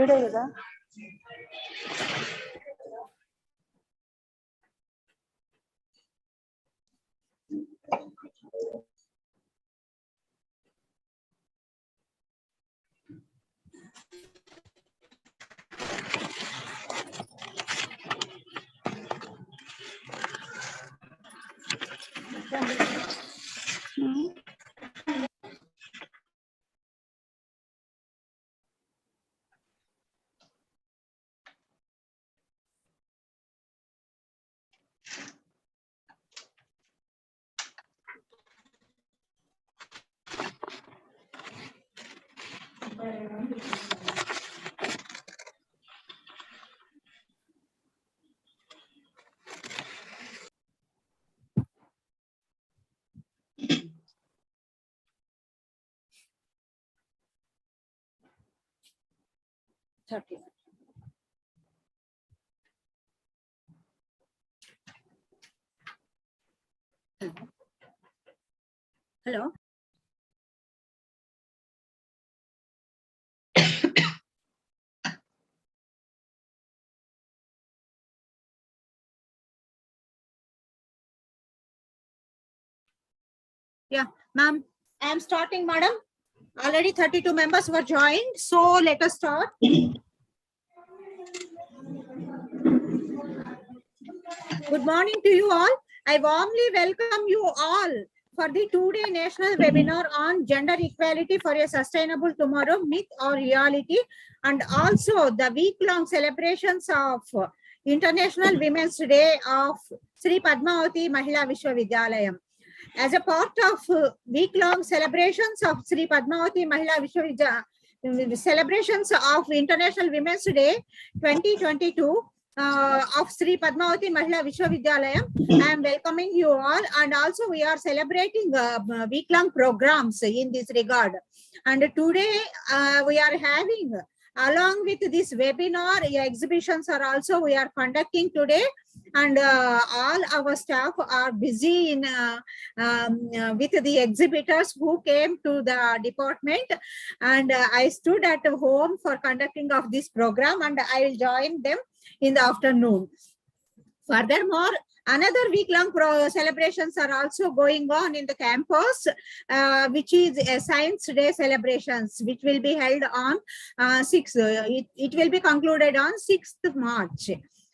30. Hello. Yeah, ma'am, I am starting, madam. Already 32 members were joined, so let us start. Good morning to you all. I warmly welcome you all for the two-day national webinar on gender equality for a sustainable tomorrow, myth or reality, and also the week-long celebrations of International Women's Day of Sri Padmavati Mahila Vishwavidyalayam. As a part of week-long celebrations of Sri Padmavati Mahila Vishwavidyalayam, celebrations of International Women's Day 2022, of Sri Padmavati Mahila Vishwavidyalayam. I am welcoming you all, and also we are celebrating week-long programs in this regard. And today we are having, along with this webinar, exhibitions are also we are conducting today, and all our staff are busy in with the exhibitors who came to the department, and I stood at home for conducting of this program, and I will join them in the afternoon. Furthermore, another week-long celebrations are also going on in the campus, which is a Science Day celebrations, which will be held on 6th. It will be concluded on 6th March.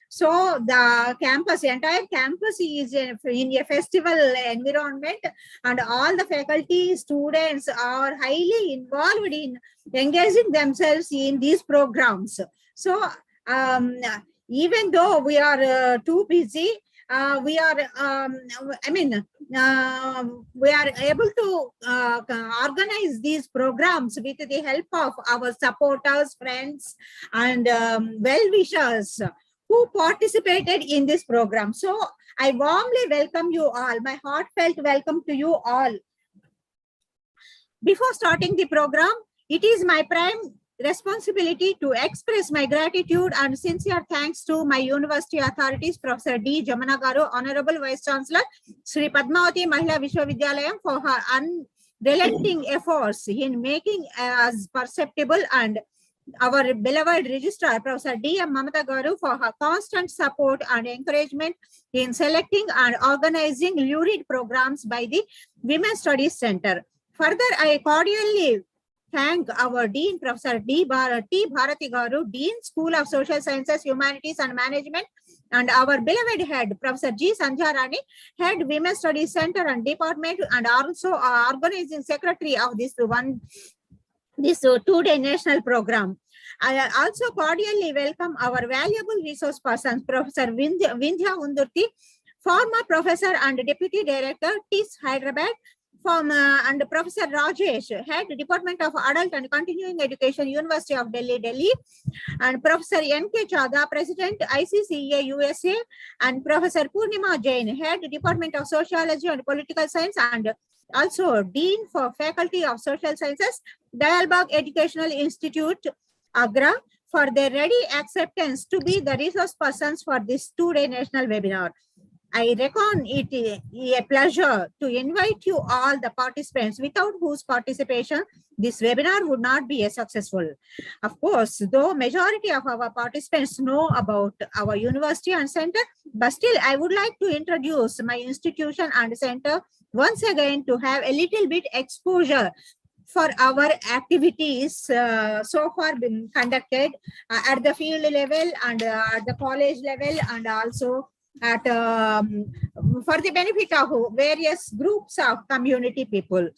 So the campus, entire campus is in a festival environment, and all the faculty, students are highly involved in engaging themselves in these programs. So even though we are too busy, we are, we are able to organize these programs with the help of our supporters, friends, and well-wishers who participated in this program. So I warmly welcome you all. My heartfelt welcome to you all. Before starting the program, it is my prime responsibility to express my gratitude and sincere thanks to my university authorities, Professor D. Jamana Garu, Honorable Vice Chancellor, Sri Padmavati Mahila Vishwavidyalayam, for her unrelenting efforts in making us perceptible, and our beloved registrar, Professor D. M. Mamata Garu, for her constant support and encouragement in selecting and organizing lurid programs by the Women's Studies Center. Further, I cordially thank our Dean, Professor T. Bharati Garu, Dean, School of Social Sciences, Humanities and Management, and our beloved head, Professor G. Sanjarani, Head Women's Studies Center and Department, and also organizing secretary of this two-day national program. I also cordially welcome our valuable resource persons, Professor Vindhya Undurti, former professor and deputy director, TIS Hyderabad, and Professor Rajesh, Head Department of Adult and Continuing Education, University of Delhi, Delhi, and Professor N.K. Chada, President, ICCA USA, and Professor Purnima Jain, Head Department of Sociology and Political Science, and also Dean for Faculty of Social Sciences, Dialbag Educational Institute, Agra, for their ready acceptance to be the resource persons for this two-day national webinar. I reckon it a pleasure to invite you all the participants, without whose participation this webinar would not be as successful. Of course, though majority of our participants know about our university and center, but still I would like to introduce my institution and center once again to have a little bit exposure for our activities so far been conducted at the field level and at the college level, and also at for the benefit of various groups of community people.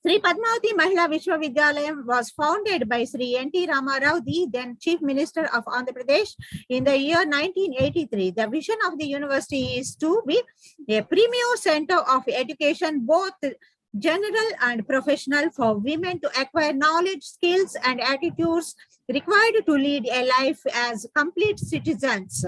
Sri Padmavati Mahila Vishwavidyalayam was founded by Sri N.T. Ramarao, the then Chief Minister of Andhra Pradesh, in the year 1983. The vision of the university is to be a premier center of education, both general and professional, for women to acquire knowledge, skills, and attitudes required to lead a life as complete citizens,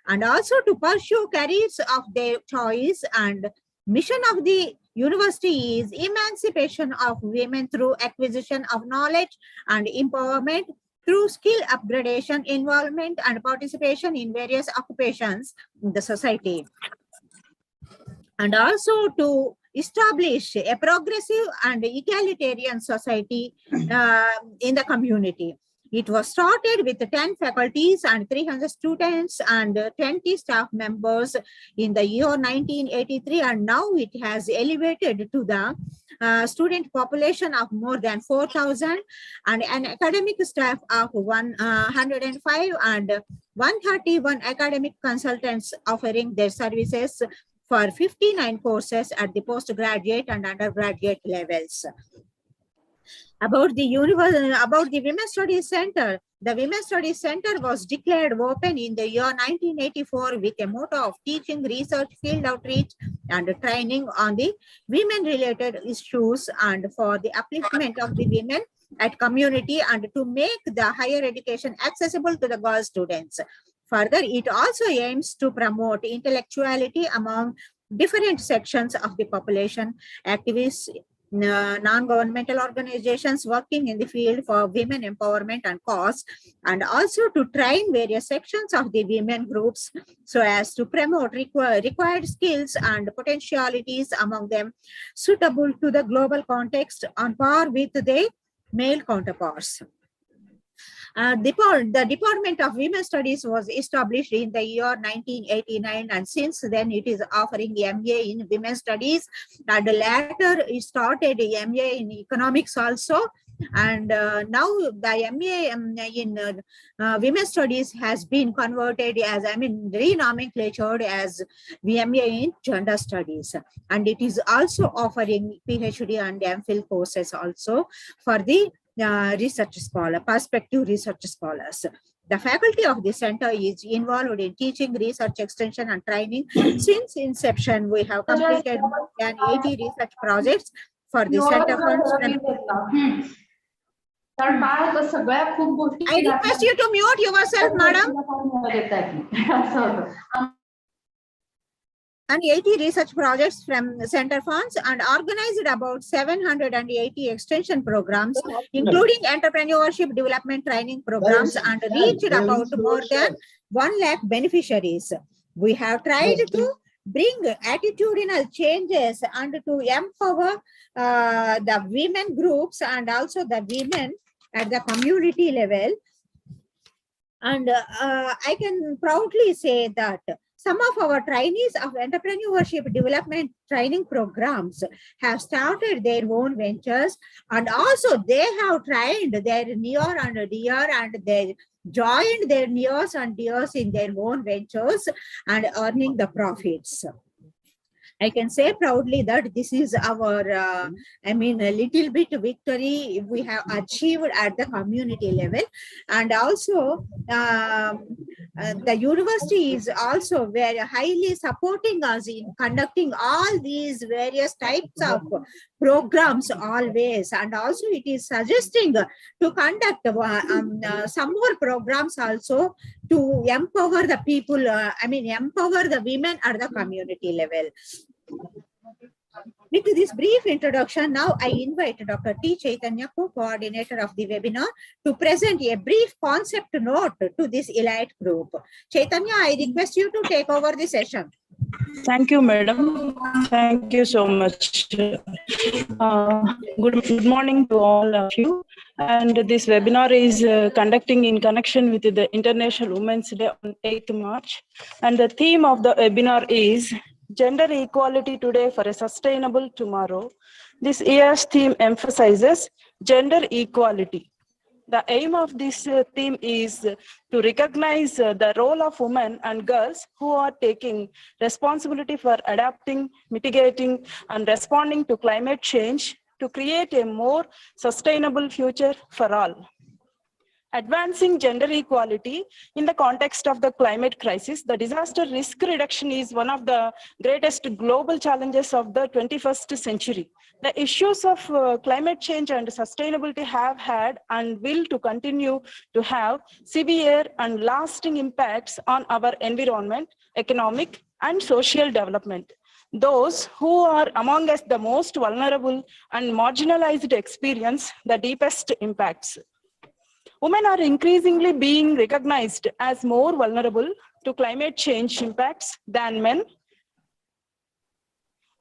and also to pursue careers of their choice. And mission of the university is emancipation of women through acquisition of knowledge and empowerment through skill upgradation, involvement, and participation in various occupations in the society, and also to establish a progressive and egalitarian society in the community. It was started with 10 faculties and 300 students and 20 staff members in the year 1983, and now it has elevated to the student population of more than 4,000 and an academic staff of 105 and 131 academic consultants offering their services for 59 courses at the postgraduate and undergraduate levels. About the Women's Studies Center, the Women's Studies Center was declared open in the year 1984 with a motto of teaching, research, field outreach, and training on the women-related issues and for the upliftment of the women at community and to make the higher education accessible to the girl students. Further, it also aims to promote intellectuality among different sections of the population, activists, non-governmental organizations working in the field for women empowerment and cause, and also to train various sections of the women groups so as to promote required skills and potentialities among them suitable to the global context on par with their male counterparts. The Department of Women's Studies was established in the year 1989, and since then it is offering MA in Women's Studies, and later it started MA in Economics also, and now the MA in Women's Studies has been converted as, renomenclatured as MA in Gender Studies, and it is also offering PhD and MPhil courses also for the prospective research scholars. The faculty of the center is involved in teaching, research, extension, and training. Since inception, we have completed more than 80 research projects for the center funds. I request you to mute yourself, madam. And 80 research projects from center funds, and organized about 780 extension programs, including entrepreneurship development training programs, and reached about more than 1 lakh beneficiaries. We have tried to bring attitudinal changes and to empower the women groups and also the women at the community level. And I can proudly say that some of our trainees of entrepreneurship development training programs have started their own ventures, and also they have trained their near and dear, and they joined their nears and dears in their own ventures and earning the profits. I can say proudly that this is our, a little bit victory we have achieved at the community level. And also, the university is also very highly supporting us in conducting all these various types of programs always. And also it is suggesting to conduct some more programs also to empower the people, empower the women at the community level. With this brief introduction, now I invite Dr. T. Chaitanya, co-coordinator of the webinar, to present a brief concept note to this elite group. Chaitanya, I request you to take over the session. Thank you, madam. Thank you so much. Good morning to all of you. And this webinar is conducting in connection with the International Women's Day on 8th March. And the theme of the webinar is Gender Equality Today for a Sustainable Tomorrow. This year's theme emphasizes gender equality. The aim of this theme is to recognize the role of women and girls who are taking responsibility for adapting, mitigating, and responding to climate change to create a more sustainable future for all. Advancing gender equality in the context of the climate crisis, the disaster risk reduction is one of the greatest global challenges of the 21st century. The issues of climate change and sustainability have had and will to continue to have severe and lasting impacts on our environment, economic, and social development. Those who are among us the most vulnerable and marginalized experience the deepest impacts. Women are increasingly being recognized as more vulnerable to climate change impacts than men,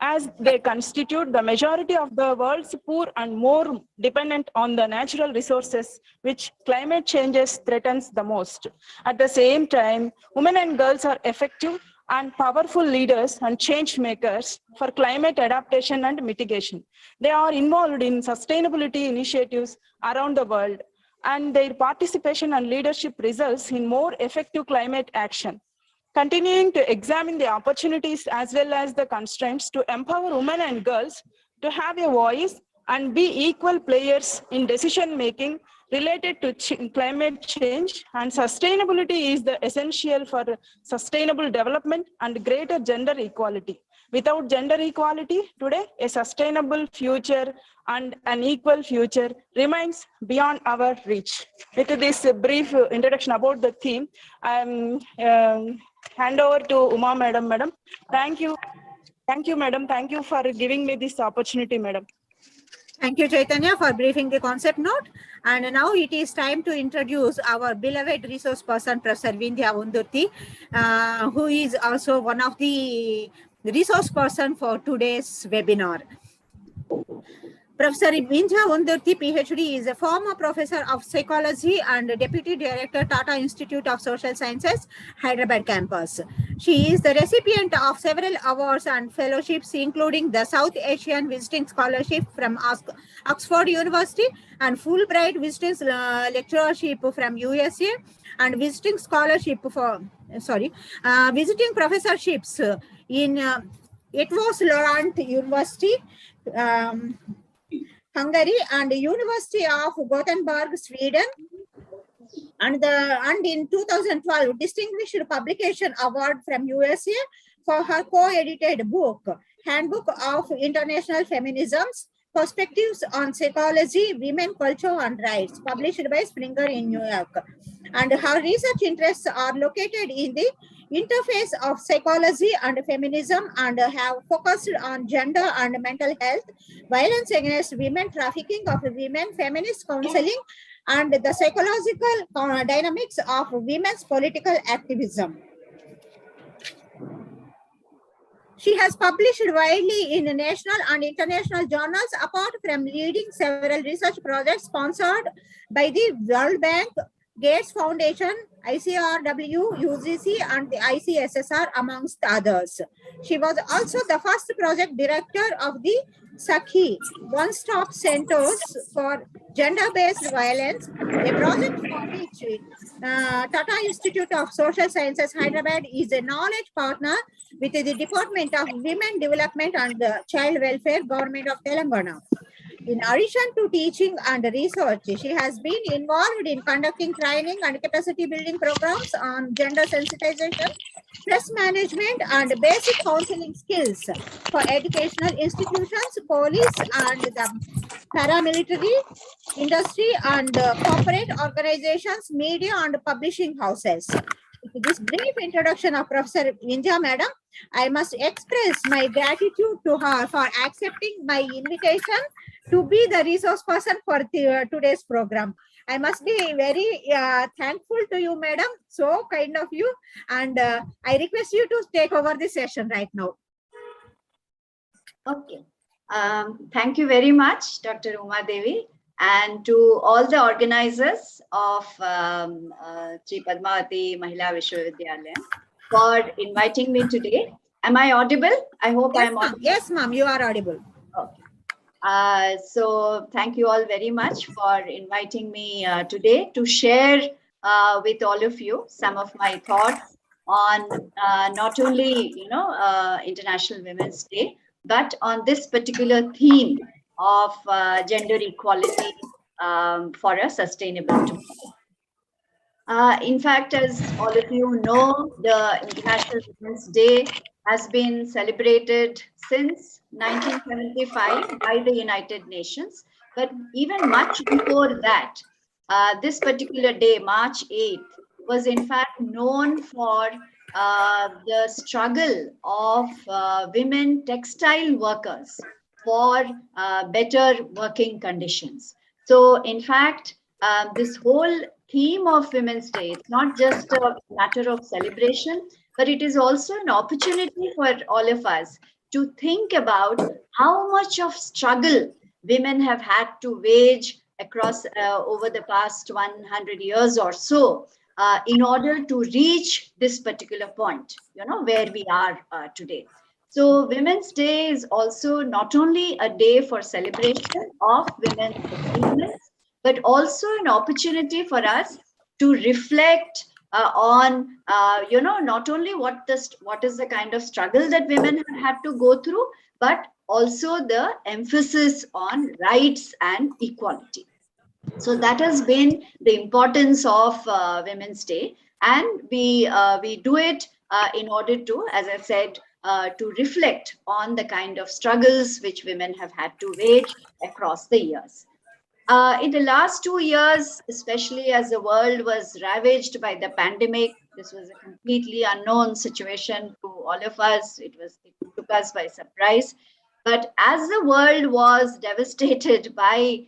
as they constitute the majority of the world's poor and more dependent on the natural resources which climate changes threatens the most. At the same time, women and girls are effective and powerful leaders and change makers for climate adaptation and mitigation. They are involved in sustainability initiatives around the world, and their participation and leadership results in more effective climate action. Continuing to examine the opportunities as well as the constraints to empower women and girls to have a voice and be equal players in decision-making related to climate change and sustainability is the essential for sustainable development and greater gender equality. Without gender equality, today, a sustainable future and an equal future remains beyond our reach. With this brief introduction about the theme, hand over to Uma madam. Madam, thank you. Thank you, madam. Thank you for giving me this opportunity, madam. Thank you, Chaitanya, for briefing the concept note. And now it is time to introduce our beloved resource person, Professor Vindhya Undurti, who is also one of the resource person for today's webinar. Professor Vindhya Undurti, PhD, is a former professor of psychology and deputy director, Tata Institute of Social Sciences, Hyderabad campus. She is the recipient of several awards and fellowships, including the South Asian Visiting Scholarship from Oxford University and Fulbright Visiting Lecturership from USA and visiting scholarship for, visiting professorships in Eötvös Loránd University, Hungary, and the University of Gothenburg, Sweden, and in 2012 Distinguished Publication Award from USA for her co-edited book, Handbook of International Feminisms, Perspectives on Psychology, Women, Culture and Rights, published by Springer in New York. And her research interests are located in the interface of psychology and feminism and have focused on gender and mental health, violence against women, trafficking of women, feminist counseling, and the psychological dynamics of women's political activism. She has published widely in national and international journals, apart from leading several research projects sponsored by the World Bank, Gates Foundation, ICRW, UGC, and the ICSSR, amongst others. She was also the first project director of the Sakhi One-Stop Centers for Gender-Based Violence, a project for which Tata Institute of Social Sciences, Hyderabad, is a knowledge partner with the Department of Women Development and Child Welfare, Government of Telangana. In addition to teaching and research, she has been involved in conducting training and capacity building programs on gender sensitization, stress management, and basic counseling skills for educational institutions, police, and the paramilitary industry and corporate organizations, media, and publishing houses. With this brief introduction of Professor Vinja Madam, I must express my gratitude to her for accepting my invitation to be the resource person for today's program. I must be very thankful to you, Madam. So kind of you. And I request you to take over the session right now. Okay. Thank you very much, Dr. Uma Devi, and to all the organizers of Sri Padmavati Mahila Vishwavidyalaya for inviting me today. Am I audible? I hope I am audible. Yes, ma'am, you are audible. Okay. So thank you all very much for inviting me today to share with all of you some of my thoughts on not only, International Women's Day, but on this particular theme of gender equality for a sustainable tomorrow. In fact, as all of you know, the International Women's Day has been celebrated since 1975 by the United Nations. But even much before that, this particular day, March 8th, was in fact known for the struggle of women textile workers for better working conditions. So, in fact, this whole theme of Women's Day, it's not just a matter of celebration, but it is also an opportunity for all of us to think about how much of struggle women have had to wage across over the past 100 years or so in order to reach this particular point, where we are today. So Women's Day is also not only a day for celebration of women's achievements, but also an opportunity for us to reflect on, not only what is the kind of struggle that women have had to go through, but also the emphasis on rights and equality. So that has been the importance of Women's Day, and we do it in order to, as I said, to reflect on the kind of struggles which women have had to wage across the years. In the last 2 years, especially as the world was ravaged by the pandemic, this was a completely unknown situation to all of us. It took us by surprise. But as the world was devastated by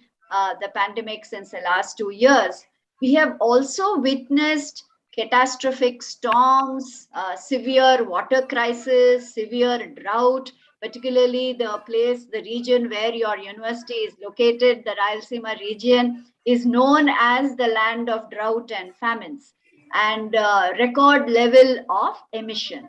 the pandemic since the last 2 years, we have also witnessed catastrophic storms, severe water crisis, severe drought, particularly the region where your university is located, the Rayalaseema region, is known as the land of drought and famines, and record level of emissions.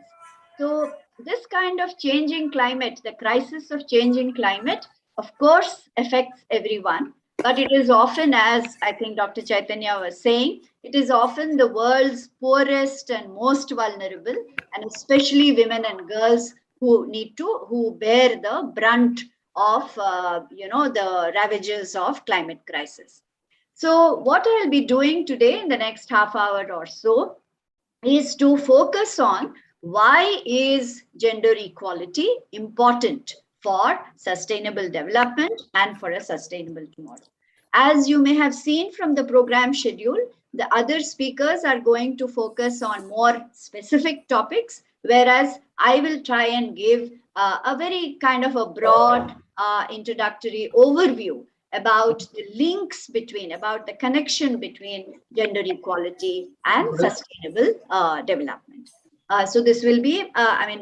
So this kind of changing climate, the crisis of changing climate, of course, affects everyone. But it is often, as I think Dr. Chaitanya was saying, it is often the world's poorest and most vulnerable, and especially women and girls who bear the brunt of the ravages of climate crisis. So what I'll be doing today in the next half hour or so is to focus on why is gender equality important for sustainable development and for a sustainable tomorrow. As you may have seen from the program schedule, the other speakers are going to focus on more specific topics, whereas I will try and give a very kind of a broad introductory overview about the links about the connection between gender equality and sustainable development. So this will be,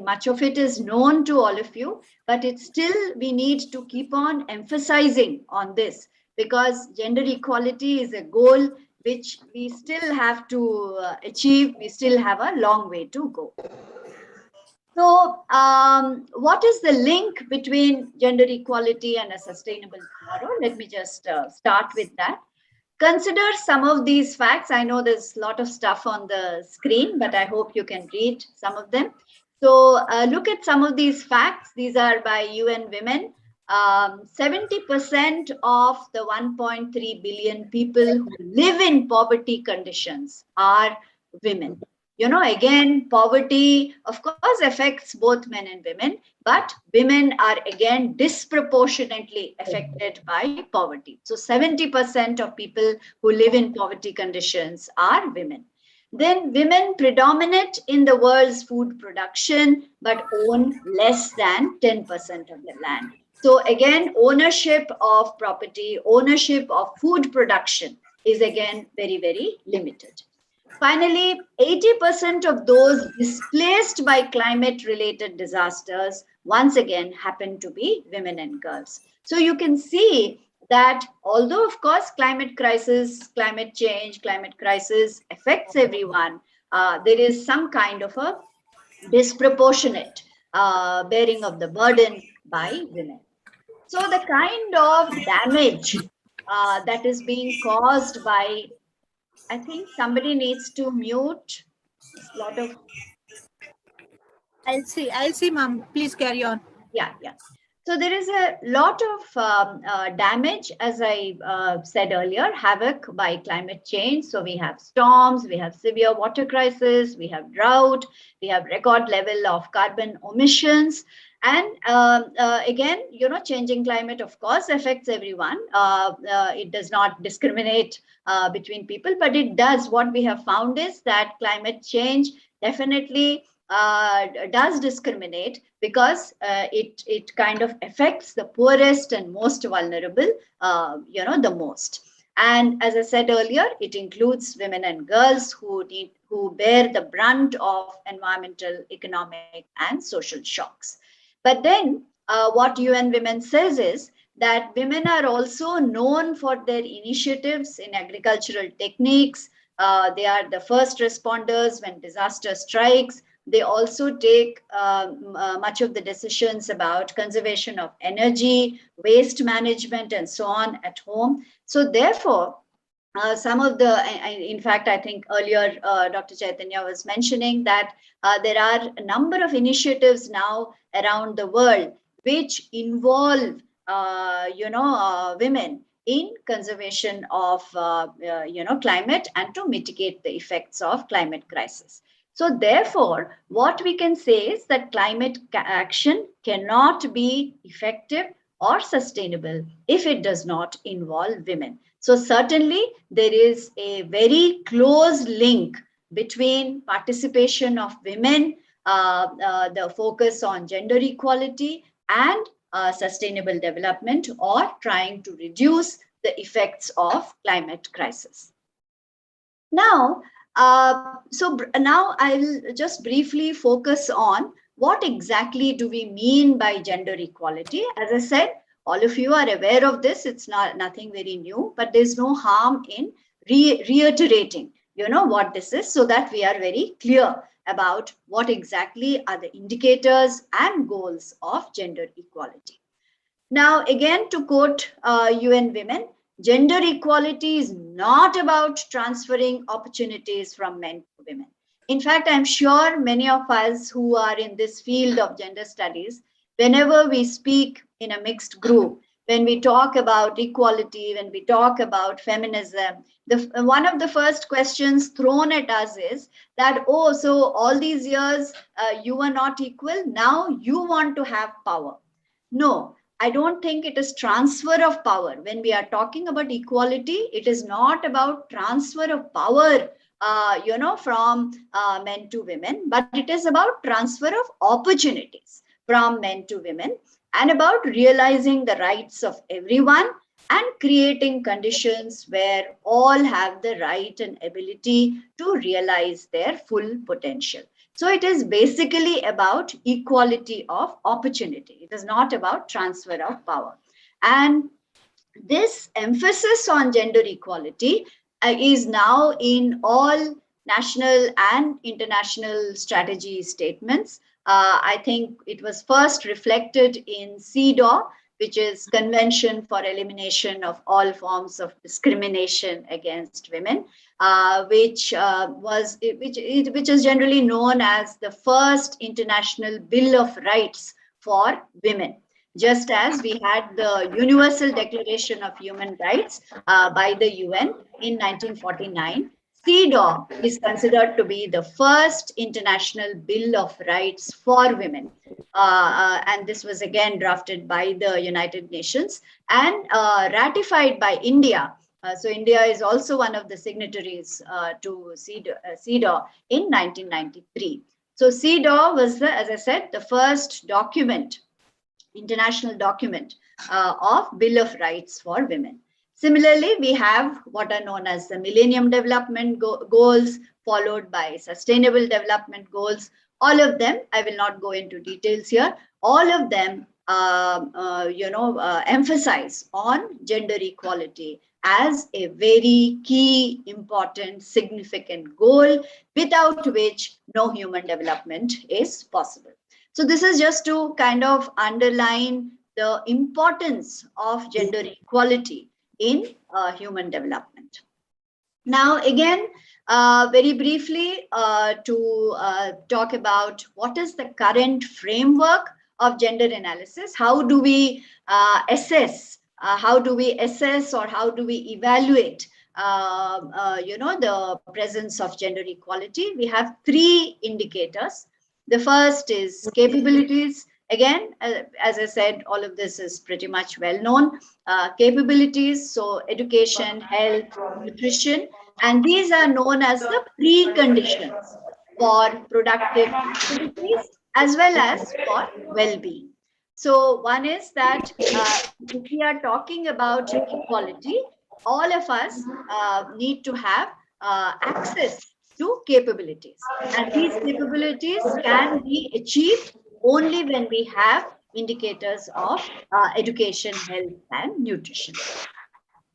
much of it is known to all of you, but it's still, we need to keep on emphasizing on this, because gender equality is a goal which we still have to achieve. We still have a long way to go. So what is the link between gender equality and a sustainable tomorrow? Let me just start with that. Consider some of these facts. I know there's a lot of stuff on the screen, but I hope you can read some of them. So look at some of these facts. These are by UN Women. 70% of the 1.3 billion people who live in poverty conditions are women. Again, poverty, of course, affects both men and women, but women are again disproportionately affected by poverty. So 70% of people who live in poverty conditions are women. Then women predominate in the world's food production, but own less than 10% of the land. So again, ownership of property, ownership of food production is again very, very limited. Finally, 80% of those displaced by climate related disasters once again happen to be women and girls. So you can see that although of course climate crisis, climate change, climate crisis affects everyone, there is some kind of a disproportionate bearing of the burden by women. So the kind of damage that is being caused by, I think somebody needs to mute a lot of, I'll see, ma'am. Please carry on. yeah, yeah. So there is a lot of damage, as I said earlier, havoc by climate change. So we have storms, we have severe water crisis, we have drought, we have record level of carbon emissions. And again, you know, changing climate, of course, affects everyone. It does not discriminate between people, but it does. What we have found is that climate change definitely does discriminate, because it kind of affects the poorest and most vulnerable, you know, the most. And as I said earlier, it includes women and girls who bear the brunt of environmental, economic, and social shocks. But then what UN Women says is that women are also known for their initiatives in agricultural techniques. They are the first responders when disaster strikes. They also take much of the decisions about conservation of energy, waste management, and so on at home. So therefore, some of the, in fact, I think earlier Dr. Chaitanya was mentioning that there are a number of initiatives now around the world which involve, women in conservation of, climate and to mitigate the effects of climate crisis. So therefore, what we can say is that climate action cannot be effective or sustainable if it does not involve women. So certainly there is a very close link between participation of women, the focus on gender equality, and sustainable development, or trying to reduce the effects of climate crisis. Now, now I'll just briefly focus on what exactly do we mean by gender equality. As I said, all of you are aware of this. It's nothing very new, but there's no harm in reiterating, you know, what this is, so that we are very clear about what exactly are the indicators and goals of gender equality. Now, again, to quote UN Women, gender equality is not about transferring opportunities from men to women. In fact, I'm sure many of us who are in this field of gender studies, whenever we speak in a mixed group, when we talk about equality, when we talk about feminism, one of the first questions thrown at us is that, oh, so all these years you were not equal, now you want to have power. No, I don't think it is transfer of power. When we are talking about equality, it is not about transfer of power, from men to women, but it is about transfer of opportunities from men to women, and about realizing the rights of everyone and creating conditions where all have the right and ability to realize their full potential. So it is basically about equality of opportunity. It is not about transfer of power. And this emphasis on gender equality is now in all national and international strategy statements. I think it was first reflected in CEDAW, which is Convention for Elimination of All Forms of Discrimination Against Women, which is generally known as the first international Bill of Rights for women. Just as we had the Universal Declaration of Human Rights by the UN in 1949, CEDAW is considered to be the first international Bill of Rights for women. And this was again drafted by the United Nations and ratified by India So India is also one of the signatories to CEDAW in 1993. So CEDAW was the, as I said, the first document, international document of Bill of Rights for Women. Similarly, we have what are known as the Millennium Development Goals, followed by Sustainable Development Goals. All of them, I will not go into details here, all of them emphasize on gender equality as a very key, important, significant goal, without which no human development is possible. So this is just to kind of underline the importance of gender equality in human development. Now, again, very briefly to talk about what is the current framework of gender analysis. How do we assess? How do we assess or how do we evaluate the presence of gender equality? We have three indicators. The first is capabilities. Again, as I said, all of this is pretty much well known. Capabilities, so education, health, nutrition, and these are known as the preconditions for productive activities as well as for well-being. So one is that if we are talking about equality, all of us need to have access to capabilities. And these capabilities can be achieved only when we have indicators of education, health, and nutrition.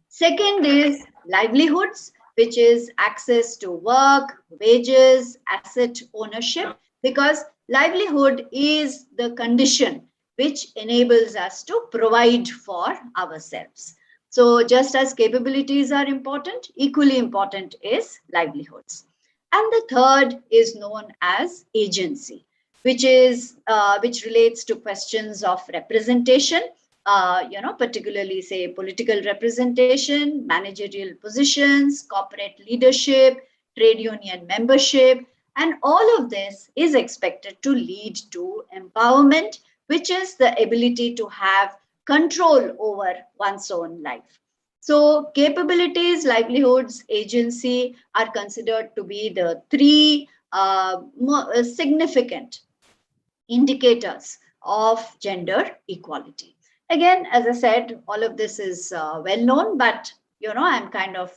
Second is livelihoods, which is access to work, wages, asset ownership, because livelihood is the condition which enables us to provide for ourselves. So just as capabilities are important, equally important is livelihoods. And the third is known as agency, which relates to questions of representation, particularly say political representation, managerial positions, corporate leadership, trade union membership, and all of this is expected to lead to empowerment, which is the ability to have control over one's own life. So capabilities, livelihoods, agency are considered to be the three significant indicators of gender equality. Again, as I said, all of this is well known, but I'm kind of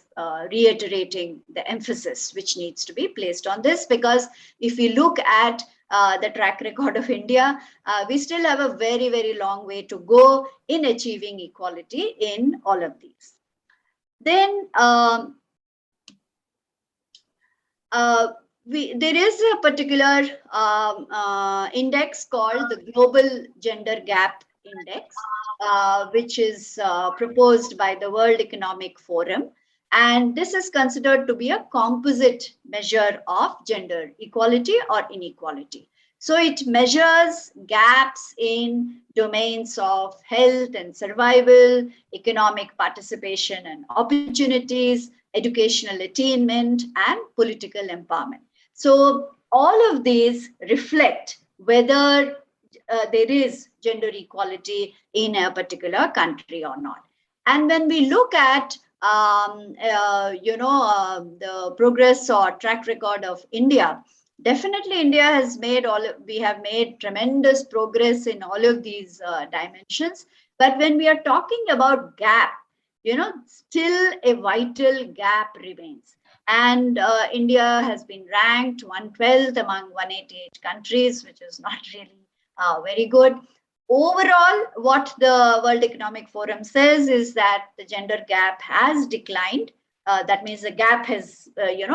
reiterating the emphasis which needs to be placed on this, because if we look at the track record of India, we still have a very, very long way to go in achieving equality in all of these. Then there is a particular index called the Global Gender Gap Index, which is proposed by the World Economic Forum. And this is considered to be a composite measure of gender equality or inequality. So it measures gaps in domains of health and survival, economic participation and opportunities, educational attainment, and political empowerment. So all of these reflect whether there is gender equality in a particular country or not. And when we look at the progress or track record of India, definitely India has made we have made tremendous progress in all of these dimensions. But when we are talking about gap, still a vital gap remains. And India has been ranked 112th among 188 countries, which is not really very good. Overall, what the World Economic Forum says is that the gender gap has declined. That means the gap has,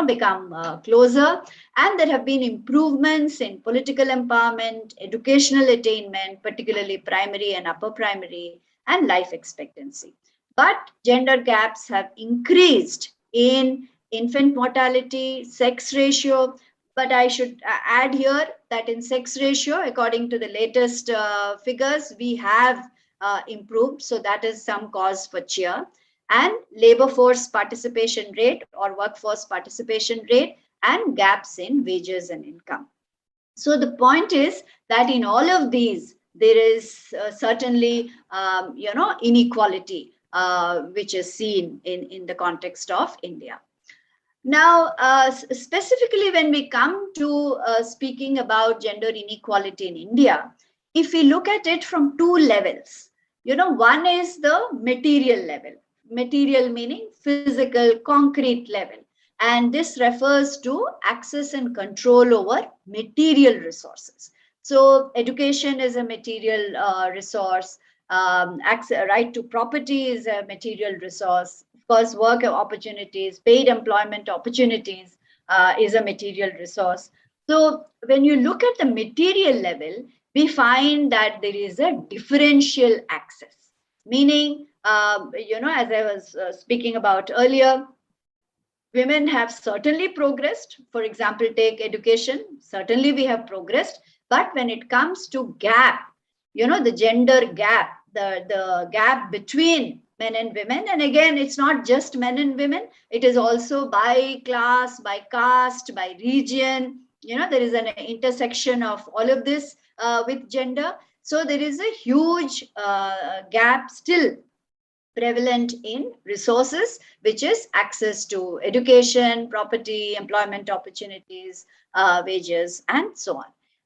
become closer, and there have been improvements in political empowerment, educational attainment, particularly primary and upper primary, and life expectancy. But gender gaps have increased in infant mortality, sex ratio. But I should add here that in sex ratio, according to the latest figures, we have improved. So that is some cause for cheer. And labor force participation rate or workforce participation rate, and gaps in wages and income. So the point is that in all of these, there is certainly, inequality which is seen in the context of India. Now, specifically when we come to speaking about gender inequality in India, if we look at it from two levels, one is the material level, material meaning physical, concrete level. And this refers to access and control over material resources. So education is a material resource, right to property is a material resource. Of course, work opportunities, paid employment opportunities is a material resource. So when you look at the material level, we find that there is a differential access, meaning, as I was speaking about earlier, women have certainly progressed. For example, take education. Certainly we have progressed. But when it comes to gap, the gender gap, the gap between men and women, and again, it's not just men and women, it is also by class, by caste, by region. There is an intersection of all of this with gender. So there is a huge gap still prevalent in resources, which is access to education, property, employment opportunities, wages, and so on.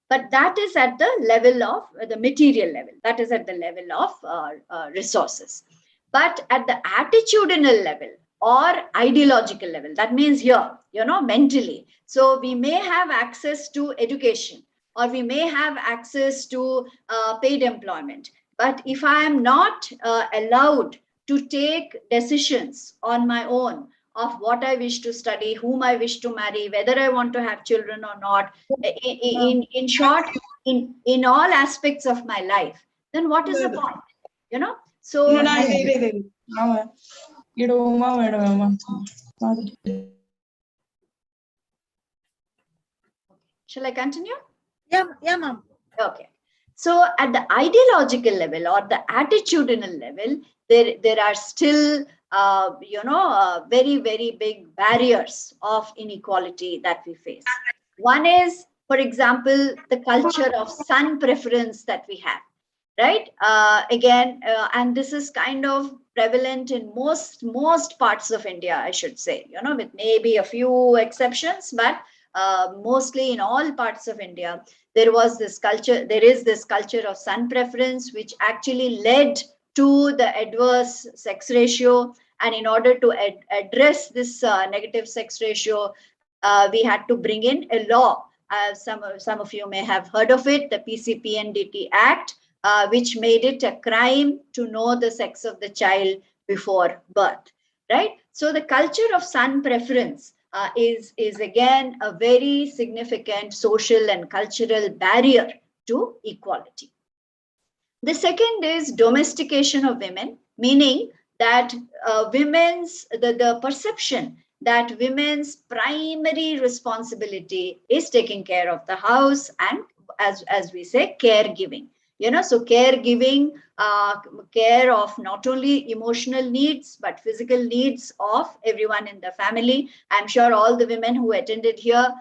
But that is at the level of the material level. That is at the level of resources. But at the attitudinal level or ideological level, that means here, mentally. So we may have access to education, or we may have access to paid employment. But if I am not allowed to take decisions on my own of what I wish to study, whom I wish to marry, whether I want to have children or not, in short, in all aspects of my life, then what is the point? So shall I continue? Yeah, ma'am. Okay. So at the ideological level or the attitudinal level, there are still, very, very big barriers of inequality that we face. One is, for example, the culture of son preference that we have, right? And this is kind of prevalent in most parts of India, I should say, with maybe a few exceptions, but mostly in all parts of India, there is this culture of son preference, which actually led to the adverse sex ratio. And in order to address this negative sex ratio, we had to bring in a law. Some of you may have heard of it, the PCPNDT Act, which made it a crime to know the sex of the child before birth, right? So the culture of son preference is again a very significant social and cultural barrier to equality. The second is domestication of women, meaning that the perception that women's primary responsibility is taking care of the house and, as we say, caregiving. So caregiving, care of not only emotional needs, but physical needs of everyone in the family. I'm sure all the women who attended here,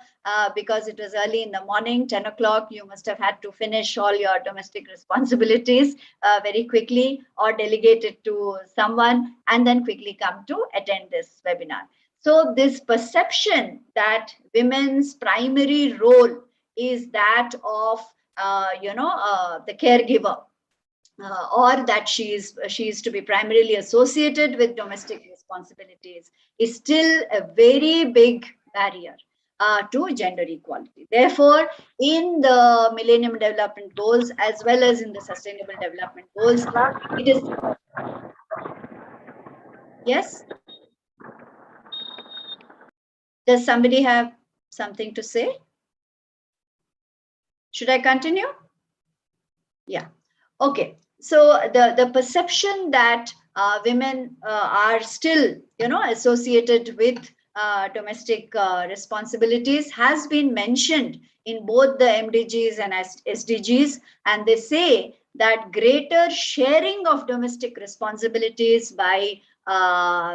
because it was early in the morning, 10 o'clock, you must have had to finish all your domestic responsibilities very quickly or delegate it to someone and then quickly come to attend this webinar. So this perception that women's primary role is that of the caregiver, or that she is to be primarily associated with domestic responsibilities, is still a very big barrier to gender equality. Therefore, in the Millennium Development Goals as well as in the Sustainable Development Goals, it is. Yes? Does somebody have something to say? Should I continue? Yeah. Okay. So the perception that women are still, associated with domestic responsibilities has been mentioned in both the MDGs and SDGs, and they say that greater sharing of domestic responsibilities by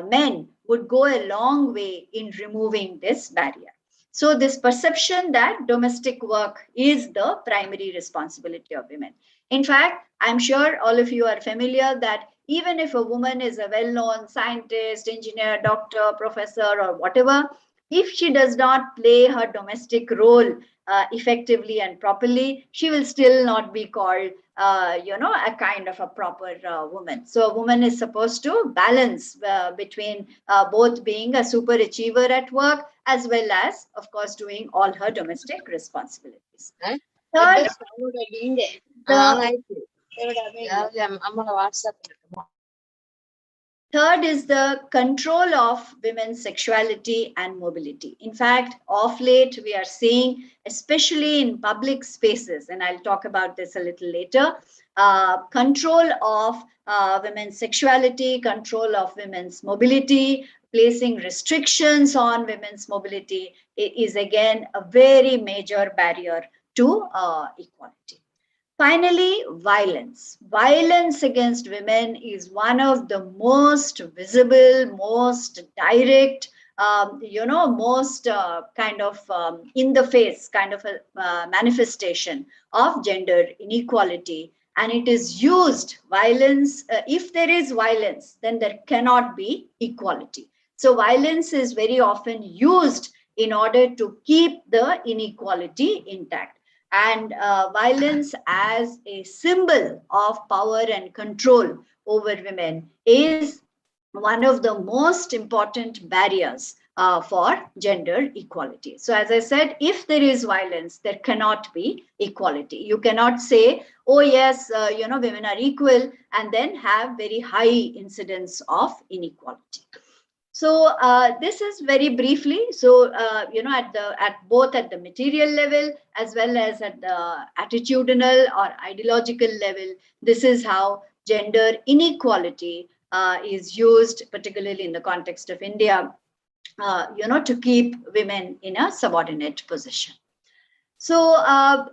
men would go a long way in removing this barrier. So this perception that domestic work is the primary responsibility of women. In fact, I'm sure all of you are familiar that even if a woman is a well-known scientist, engineer, doctor, professor, or whatever, if she does not play her domestic role effectively and properly, she will still not be called, a kind of a proper woman. So a woman is supposed to balance between both being a super achiever at work as well as, of course, doing all her domestic responsibilities. Third, Third is the control of women's sexuality and mobility. In fact, of late, we are seeing, especially in public spaces, and I'll talk about this a little later, control of women's sexuality, control of women's mobility, placing restrictions on women's mobility is again a very major barrier to equality. Finally, violence. Violence against women is one of the most visible, most direct, most kind of in the face kind of a manifestation of gender inequality. And it is used, violence, if there is violence, then there cannot be equality. So violence is very often used in order to keep the inequality intact. And violence as a symbol of power and control over women is one of the most important barriers for gender equality. So as I said, if there is violence, there cannot be equality. You cannot say, oh yes, women are equal, and then have very high incidence of inequality. So this is very briefly. So at both at the material level as well as at the attitudinal or ideological level, this is how gender inequality is used, particularly in the context of India, to keep women in a subordinate position. So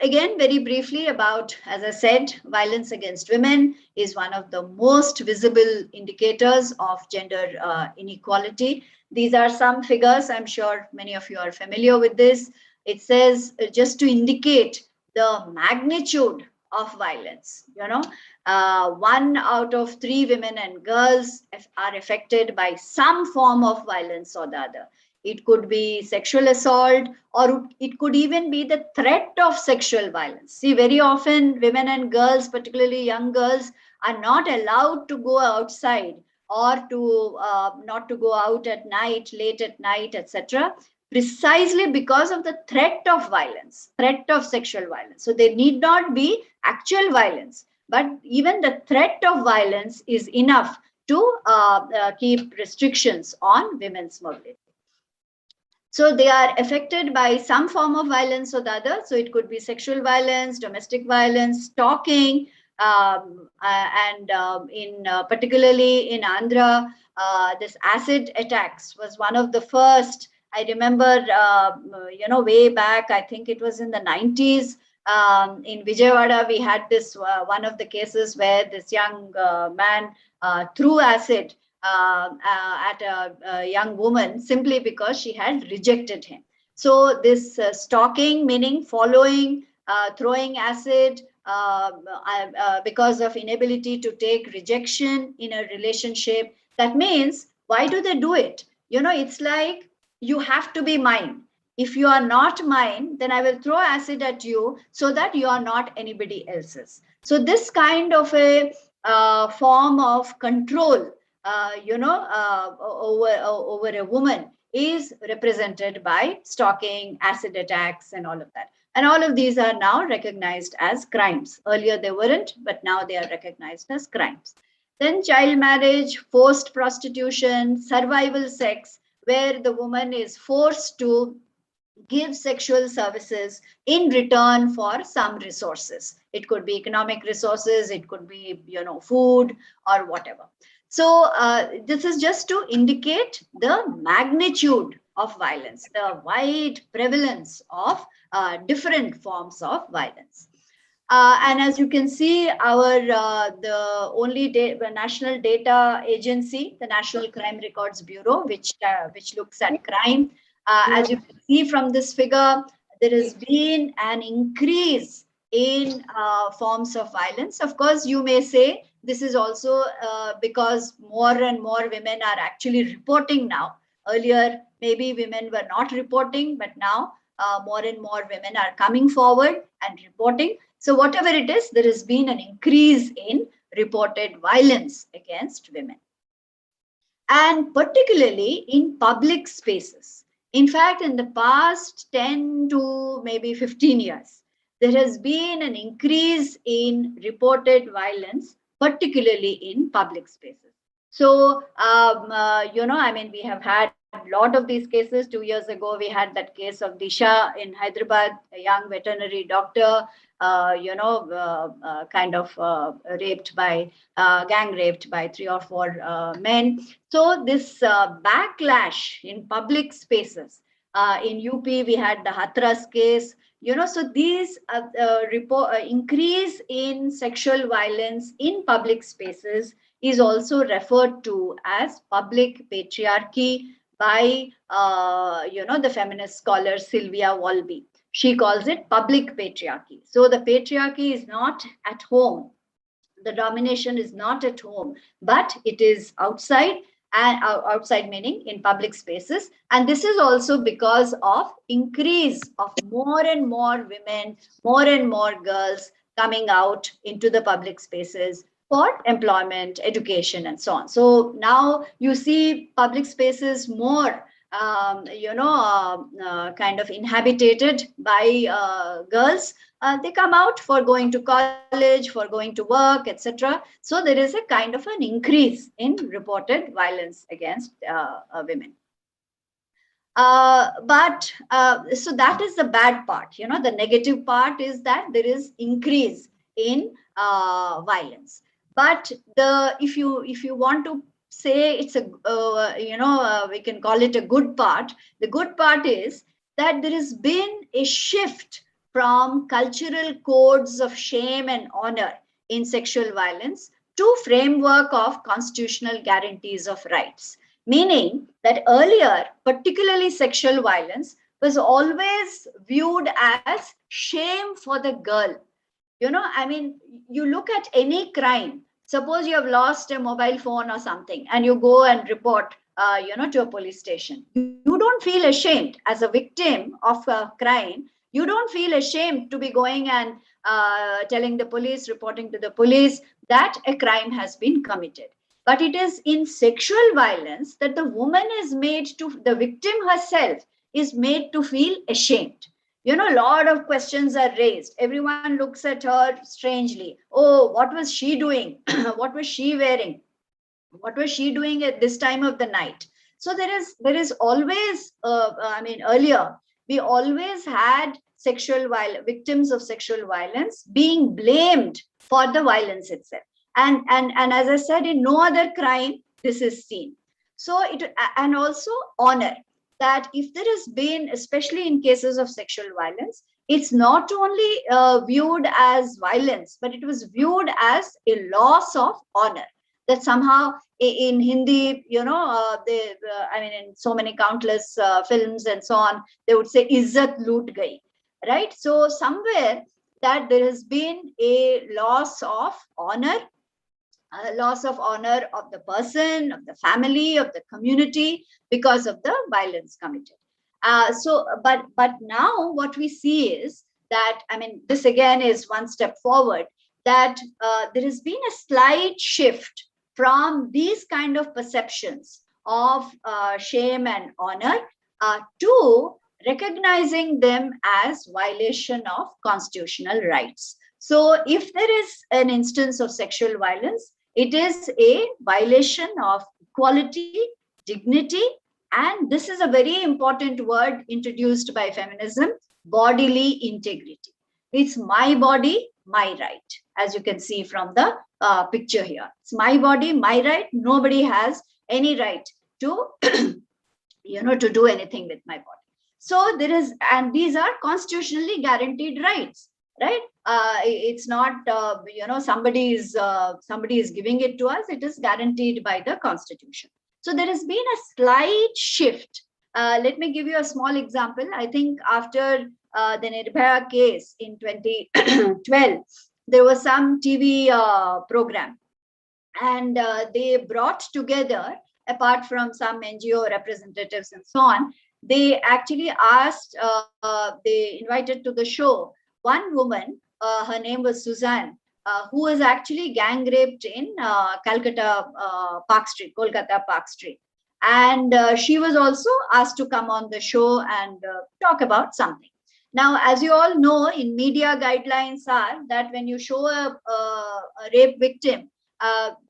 again, very briefly about, as I said, violence against women is one of the most visible indicators of gender inequality. These are some figures. I'm sure many of you are familiar with this. It says, just to indicate the magnitude of violence, 1 out of 3 women and girls are affected by some form of violence or the other. It could be sexual assault, or it could even be the threat of sexual violence. See, very often women and girls, particularly young girls, are not allowed to go outside or to not to go out at night, late at night, etc., precisely because of the threat of violence, threat of sexual violence. So there need not be actual violence, but even the threat of violence is enough to keep restrictions on women's mobility. So they are affected by some form of violence or the other. So it could be sexual violence, domestic violence, stalking, and particularly in Andhra, this acid attacks was one of the first. I remember, way back, I think it was in the 90s. In Vijayawada, we had this one of the cases where this young man threw acid at a young woman simply because she had rejected him. So this stalking, meaning following, throwing acid because of inability to take rejection in a relationship. That means, why do they do it? It's like, you have to be mine. If you are not mine, then I will throw acid at you so that you are not anybody else's. So this kind of a form of control over a woman is represented by stalking, acid attacks, and all of that. And all of these are now recognized as crimes. Earlier they weren't, but now they are recognized as crimes. Then child marriage, forced prostitution, survival sex, where the woman is forced to give sexual services in return for some resources. It could be economic resources, it could be, food or whatever. So this is just to indicate the magnitude of violence, the wide prevalence of different forms of violence. And as you can see, our the only national data agency, the National Crime Records Bureau, which looks at crime, as you can see from this figure, there has been an increase in forms of violence. Of course, you may say This is also because more and more women are actually reporting now. Earlier, maybe women were not reporting, but now more and more women are coming forward and reporting. So whatever it is, there has been an increase in reported violence against women, and particularly in public spaces. In fact, in the past 10 to maybe 15 years, there has been an increase in reported violence, particularly in public spaces. So, I mean, we have had a lot of these cases. 2 years ago, we had that case of Disha in Hyderabad, a young veterinary doctor, kind of raped by, gang raped by 3 or 4 men. So this backlash in public spaces, in UP, we had the Hathras case, so these increase in sexual violence in public spaces is also referred to as public patriarchy by, the feminist scholar Sylvia Walby. She calls it public patriarchy. So the patriarchy is not at home. The domination is not at home, but it is outside, and outside meaning in public spaces. And this is also because of increase of more and more women, more and more girls coming out into the public spaces for employment, education, and so on. So now you see public spaces more kind of inhabited by girls. They come out for going to college, for going to work, etc. So there is a kind of an increase in reported violence against women. So that is the bad part. The negative part is that there is increase in violence. But if you want to say it's a we can call it a good part. The good part is that there has been a shift from cultural codes of shame and honor in sexual violence to framework of constitutional guarantees of rights. Meaning that earlier, particularly sexual violence was always viewed as shame for the girl. I mean, you look at any crime. Suppose you have lost a mobile phone or something, and you go and report, to a police station. You don't feel ashamed as a victim of a crime. You don't feel ashamed to be going and telling the police, reporting to the police that a crime has been committed. But it is in sexual violence that the woman is made to, the victim herself is made to feel ashamed. A lot of questions are raised. Everyone looks at her strangely. Oh, what was she doing? What was she wearing? What was she doing at this time of the night? So there is always, earlier, we always had victims of sexual violence being blamed for the violence itself. And as I said, in no other crime, this is seen. So and also honor, that if there has been, especially in cases of sexual violence, it's not only viewed as violence, but it was viewed as a loss of honor. That somehow in Hindi, in so many countless films and so on, they would say, Izzat loot gayi, right? So somewhere that there has been a loss of honor, loss of honor of the person, of the family, of the community, because of the violence committed. But now what we see is that, this again is one step forward, that there has been a slight shift from these kind of perceptions of shame and honor to recognizing them as violation of constitutional rights. So if there is an instance of sexual violence, it is a violation of equality, dignity, and this is a very important word introduced by feminism, bodily integrity. It's my body, my right, as you can see from the picture here. It's my body, my right. Nobody has any right to, to do anything with my body. So there is, and these are constitutionally guaranteed rights, right? It's not, somebody is giving it to us. It is guaranteed by the Constitution. So there has been a slight shift. Let me give you a small example. I think after the Nirbhaya case in 2012, there was some TV program And they brought together, apart from some NGO representatives and so on, they actually asked, they invited to the show one woman, her name was Suzanne, who was actually gang raped in Calcutta Park Street, Kolkata Park Street. And she was also asked to come on the show and talk about something. Now, as you all know, in media guidelines are that when you show a rape victim,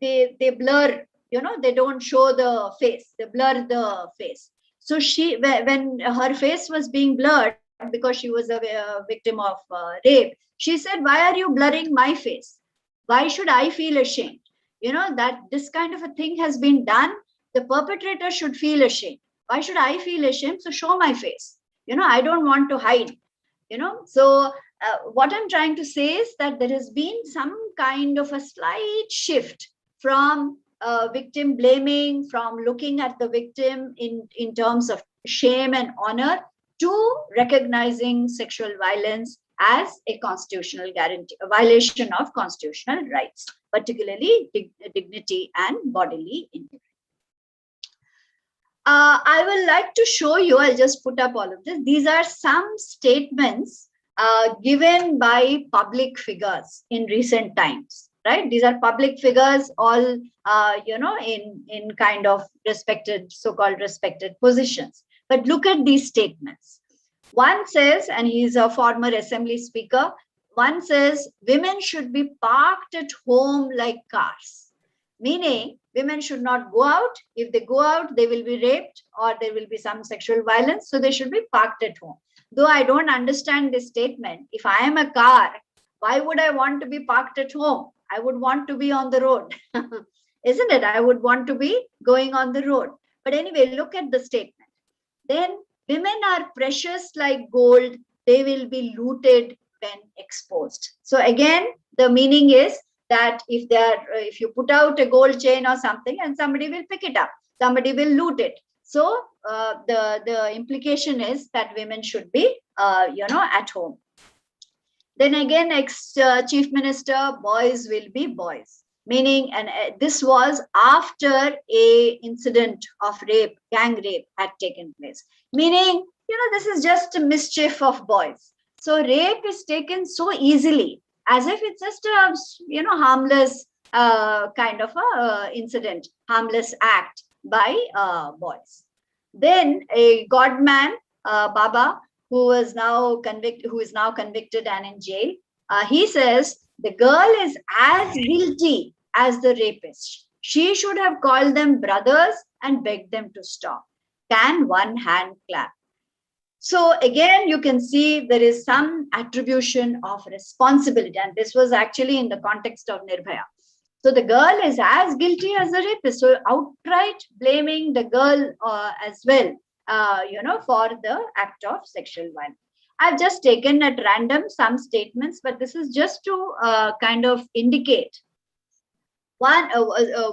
they blur, they don't show the face, they blur the face. So when her face was being blurred because she was a victim of rape, she said, "Why are you blurring my face? Why should I feel ashamed?" That this kind of a thing has been done. The perpetrator should feel ashamed. Why should I feel ashamed? So show my face. I don't want to hide. So what I'm trying to say is that there has been some kind of a slight shift from victim blaming, from looking at the victim in terms of shame and honor, to recognizing sexual violence as a constitutional guarantee, a violation of constitutional rights, particularly dignity and bodily integrity. I would like to show you, I'll just put up all of this. These are some statements given by public figures in recent times, right? These are public figures, all, in kind of respected, so-called respected positions. But look at these statements. One says, and he's a former assembly speaker, one says, women should be parked at home like cars, meaning women should not go out. If they go out, they will be raped or there will be some sexual violence. So they should be parked at home. Though I don't understand this statement. If I am a car, why would I want to be parked at home? I would want to be on the road, isn't it? I would want to be going on the road. But anyway, look at the statement. Then women are precious like gold. They will be looted when exposed. So again, the meaning is that if you put out a gold chain or something and somebody will pick it up, somebody will loot it. So the implication is that women should be, at home. Then again, ex-chief minister, boys will be boys. Meaning, and this was after a incident of rape, gang rape had taken place. Meaning, this is just a mischief of boys. So rape is taken so easily, as if it's just a, harmless kind of a incident, harmless act by boys. Then a godman, Baba, who is now convicted and in jail, he says the girl is as guilty as the rapist. She should have called them brothers and begged them to stop. Can one hand clap? So again, you can see there is some attribution of responsibility, and this was actually in the context of Nirbhaya. So the girl is as guilty as the rapist. So outright blaming the girl as well, for the act of sexual violence. I've just taken at random some statements, but this is just to kind of indicate. One,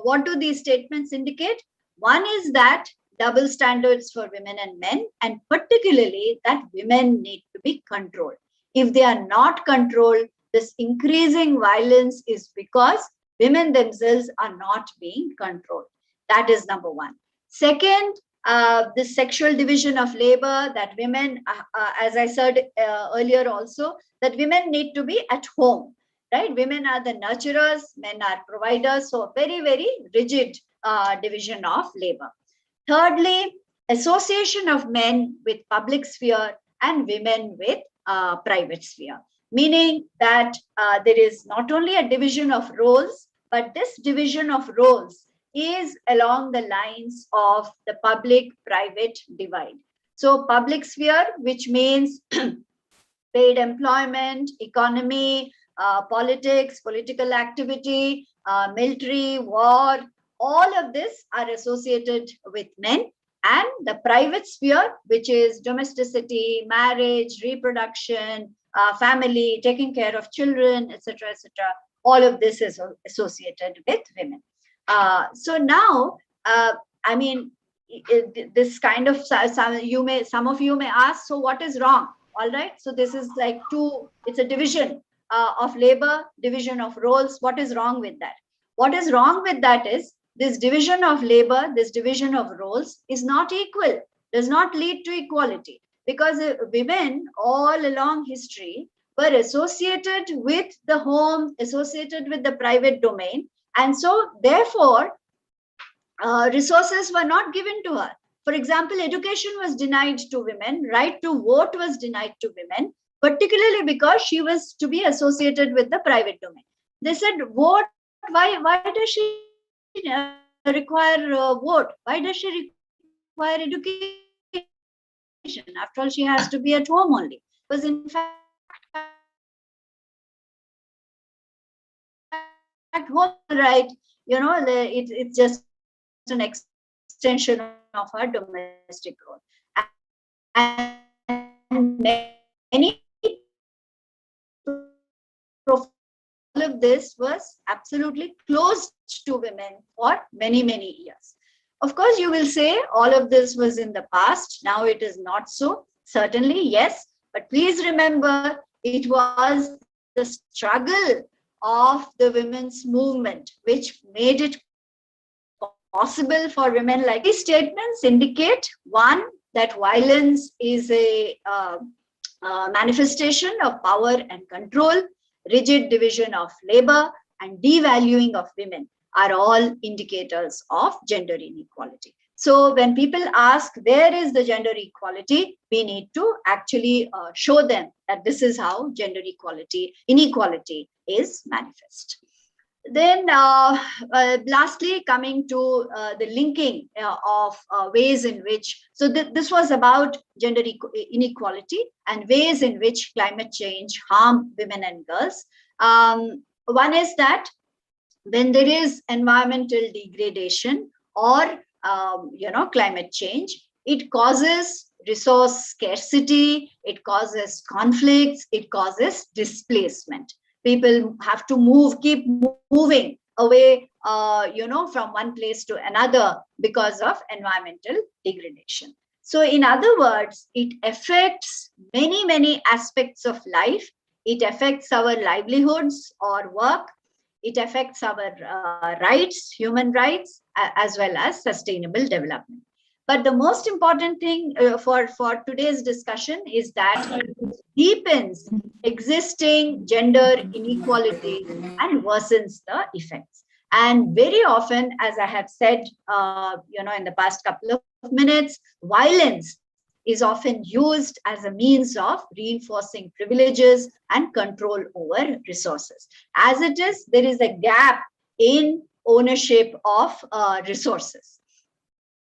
what do these statements indicate? One is that double standards for women and men, and particularly that women need to be controlled. If they are not controlled, this increasing violence is because women themselves are not being controlled. That is number one. Second, the sexual division of labor, that women, as I said earlier also, that women need to be at home, right? Women are the nurturers, men are providers. So very, very rigid division of labor. Thirdly, association of men with public sphere and women with private sphere, meaning that there is not only a division of roles, but this division of roles is along the lines of the public-private divide. So public sphere, which means paid employment, economy, politics, political activity, military, war, all of this are associated with men. And the private sphere, which is domesticity, marriage, reproduction, family, taking care of children, etc., etc., all of this is associated with women. So now, this kind of, some of you may ask, so what is wrong? All right. So this is like it's a division of labor, division of roles. What is wrong with that? What is wrong with that is this division of labor, this division of roles is not equal, does not lead to equality, because women all along history were associated with the home, associated with the private domain. And so therefore, resources were not given to her. For example, education was denied to women, right to vote was denied to women, particularly because she was to be associated with the private domain. They said, vote, why does she require vote? Why does she require education? After all, she has to be at home only. Because in fact, home right, it's just an extension of her domestic role. And many all of this was absolutely closed to women for many, many years. Of course, you will say all of this was in the past. Now it is not so. Certainly, yes. But please remember, it was the struggle of the women's movement which made it possible for women. Like these statements indicate, one, that violence is a manifestation of power and control, rigid division of labor, and devaluing of women are all indicators of gender inequality. So when people ask where is the gender equality, we need to actually show them that this is how gender inequality is manifest. Then lastly, coming to the linking of ways in which, so this was about gender inequality and ways in which climate change harm women and girls. One is that when there is environmental degradation or climate change, it causes resource scarcity, it causes conflicts, it causes displacement. People have to keep moving away, from one place to another because of environmental degradation. So in other words, it affects many, many aspects of life. It affects our livelihoods or work. It affects our rights, human rights, as well as sustainable development. But the most important thing for today's discussion is that it deepens existing gender inequality and worsens the effects. And very often, as I have said, in the past couple of minutes, violence is often used as a means of reinforcing privileges and control over resources. As it is, there is a gap in ownership of resources.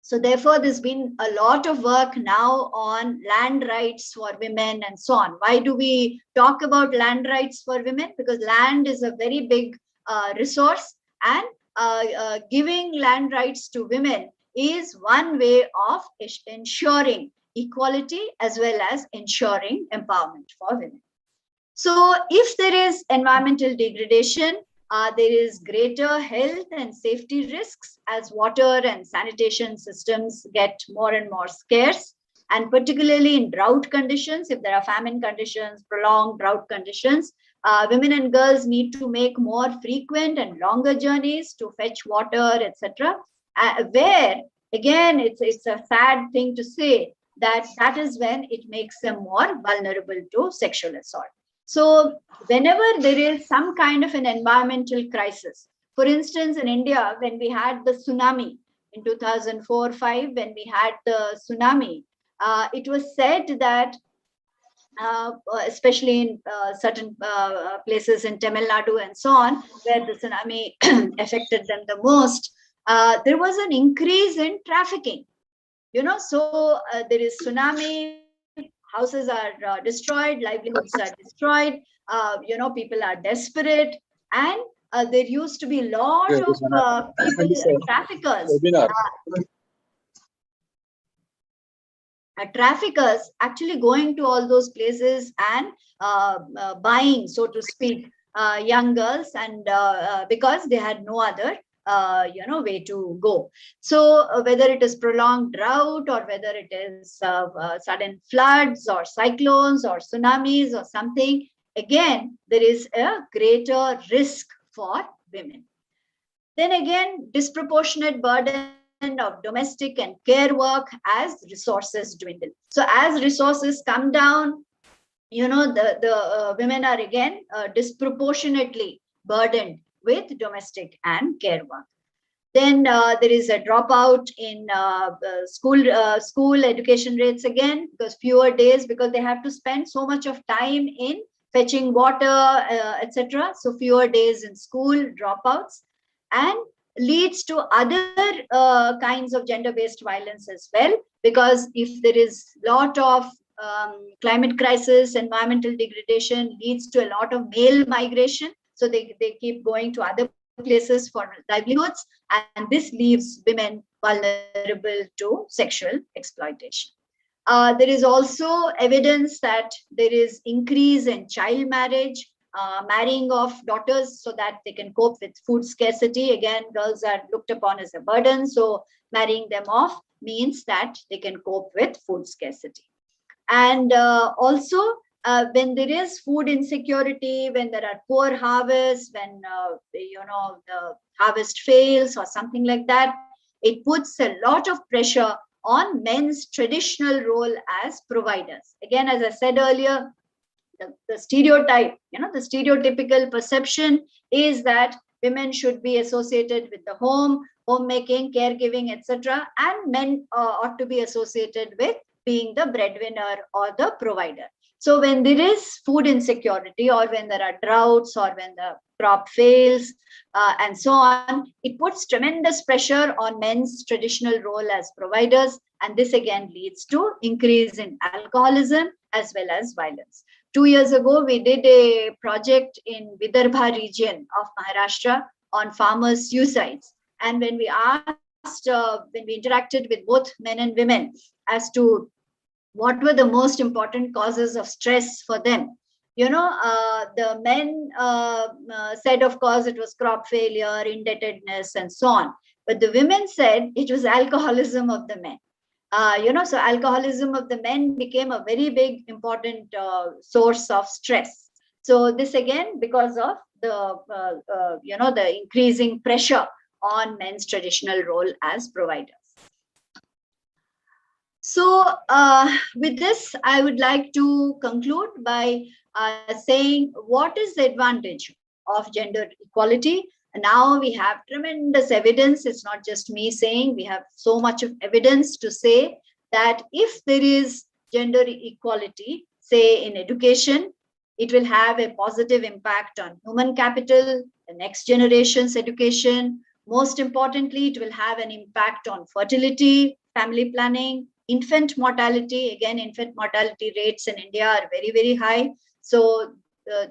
So therefore, there's been a lot of work now on land rights for women and so on. Why do we talk about land rights for women? Because land is a very big resource, and giving land rights to women is one way of ensuring equality as well as ensuring empowerment for women. So if there is environmental degradation, there is greater health and safety risks as water and sanitation systems get more and more scarce, and particularly in drought conditions, if there are famine conditions, prolonged drought conditions, women and girls need to make more frequent and longer journeys to fetch water, etc. Where, again, it's a sad thing to say, that is when it makes them more vulnerable to sexual assault. So whenever there is some kind of an environmental crisis, for instance, in India, when we had the tsunami in 2004-05, when we had the tsunami, it was said that, especially in certain places in Tamil Nadu and so on, where the tsunami affected them the most, there was an increase in trafficking. So there is tsunami, houses are destroyed, livelihoods are destroyed, people are desperate, and there used to be a lot of people, traffickers actually going to all those places and buying, so to speak, young girls, and because they had no other way to go. So whether it is prolonged drought, or whether it is sudden floods or cyclones or tsunamis or something, again, there is a greater risk for women. Then again, disproportionate burden of domestic and care work as resources dwindle. So as resources come down, the women are again disproportionately burdened with domestic and care work. Then there is a dropout in school education rates again, because fewer days, because they have to spend so much of time in fetching water, etc. So fewer days in school, dropouts, and leads to other kinds of gender-based violence as well. Because if there is lot of climate crisis, environmental degradation leads to a lot of male migration. So they keep going to other places for livelihoods, and this leaves women vulnerable to sexual exploitation. There is also evidence that there is increase in child marriage, marrying of daughters so that they can cope with food scarcity. Again, girls are looked upon as a burden, so marrying them off means that they can cope with food scarcity. And also, when there is food insecurity, when there are poor harvests, when the harvest fails or something like that, it puts a lot of pressure on men's traditional role as providers. Again, as I said earlier, the stereotype, the stereotypical perception is that women should be associated with the home, homemaking, caregiving, etc., and men ought to be associated with being the breadwinner or the provider. So when there is food insecurity, or when there are droughts, or when the crop fails, and so on, it puts tremendous pressure on men's traditional role as providers. And this again leads to increase in alcoholism as well as violence. 2 years ago, we did a project in Vidarbha region of Maharashtra on farmers' suicides. And when we asked, when we interacted with both men and women as to what were the most important causes of stress for them, the men said, of course, it was crop failure, indebtedness, and so on. But the women said it was alcoholism of the men. So alcoholism of the men became a very big, important source of stress. So this again, because of the increasing pressure on men's traditional role as providers. So with this, I would like to conclude by saying, what is the advantage of gender equality? And now we have tremendous evidence. It's not just me saying, we have so much of evidence to say that if there is gender equality, say in education, it will have a positive impact on human capital, the next generation's education. Most importantly, it will have an impact on fertility, family planning, infant mortality. Again, infant mortality rates in India are very, very high. So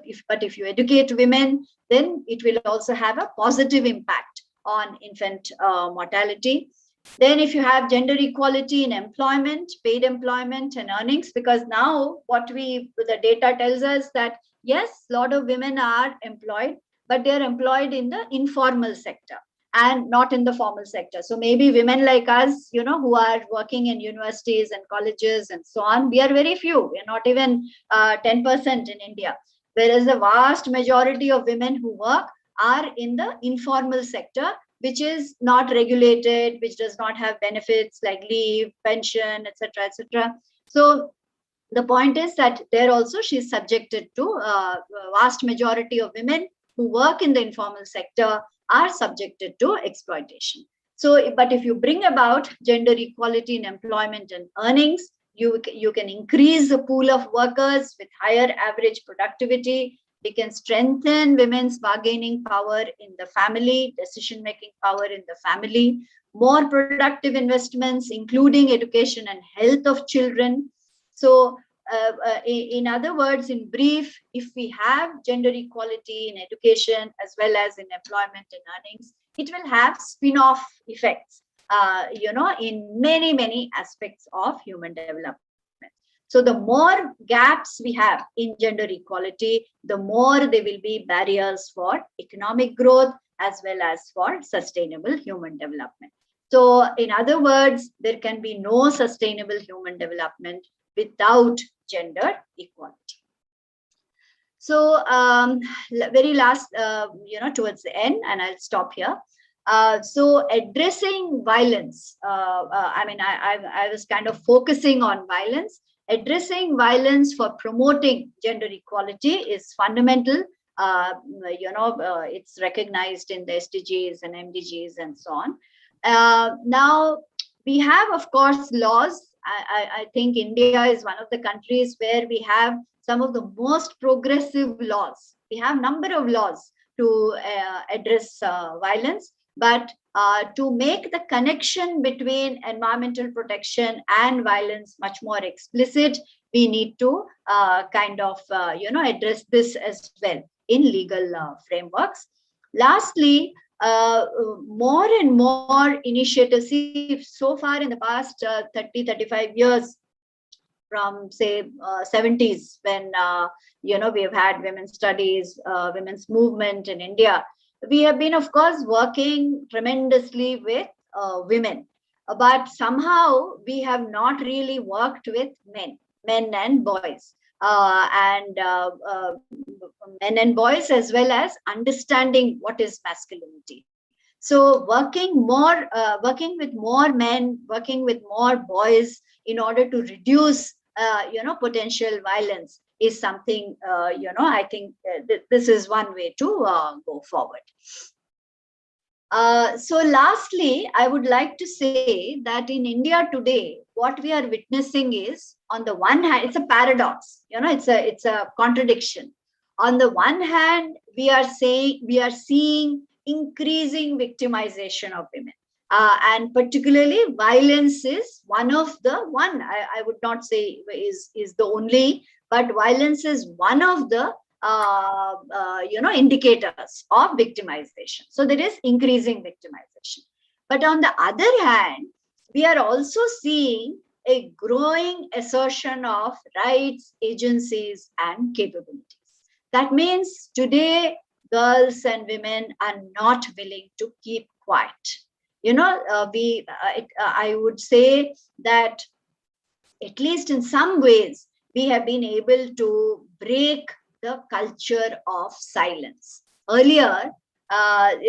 if you educate women, then it will also have a positive impact on infant mortality. Then if you have gender equality in employment, paid employment and earnings, because now the data tells us that, yes, a lot of women are employed, but they're employed in the informal sector and not in the formal sector. So maybe women like us, who are working in universities and colleges and so on, we are very few. We're not even 10% in India. Whereas the vast majority of women who work are in the informal sector, which is not regulated, which does not have benefits like leave, pension, etc., etc. So the point is that there also she is subjected to vast majority of women who work in the informal sector are subjected to exploitation. So, but if you bring about gender equality in employment and earnings, you can increase the pool of workers with higher average productivity. We can strengthen women's bargaining power in the family, decision-making power in the family, more productive investments, including education and health of children. So, in other words, in brief, if we have gender equality in education as well as in employment and earnings, it will have spin-off effects, in many, many aspects of human development. So the more gaps we have in gender equality, the more there will be barriers for economic growth as well as for sustainable human development. So in other words, there can be no sustainable human development without gender equality. So very last, towards the end, and I'll stop here. So addressing violence, I was kind of focusing on violence. Addressing violence for promoting gender equality is fundamental. It's recognized in the SDGs and MDGs and so on. Now, we have, of course, laws. I think India is one of the countries where we have some of the most progressive laws. We have a number of laws to address violence, but to make the connection between environmental protection and violence much more explicit, we need to address this as well in legal frameworks. Lastly, more and more initiatives. See, so far in the past 30, 35 years, from say 70s, when we have had women's studies, women's movement in India, we have been, of course, working tremendously with women, but somehow we have not really worked with men and boys, men and boys, as well as understanding what is masculinity. So working with more men, working with more boys in order to reduce potential violence is something, I think this is one way to go forward. So lastly, I would like to say that in India today, what we are witnessing is, on the one hand, it's a paradox, it's a contradiction. On the one hand, we are seeing increasing victimization of women. And particularly violence is I would not say is the only, but violence is one of the indicators of victimization. So there is increasing victimization. But on the other hand, we are also seeing a growing assertion of rights, agencies, and capabilities. That means today, girls and women are not willing to keep quiet. I would say that at least in some ways, we have been able to break the culture of silence. Earlier, there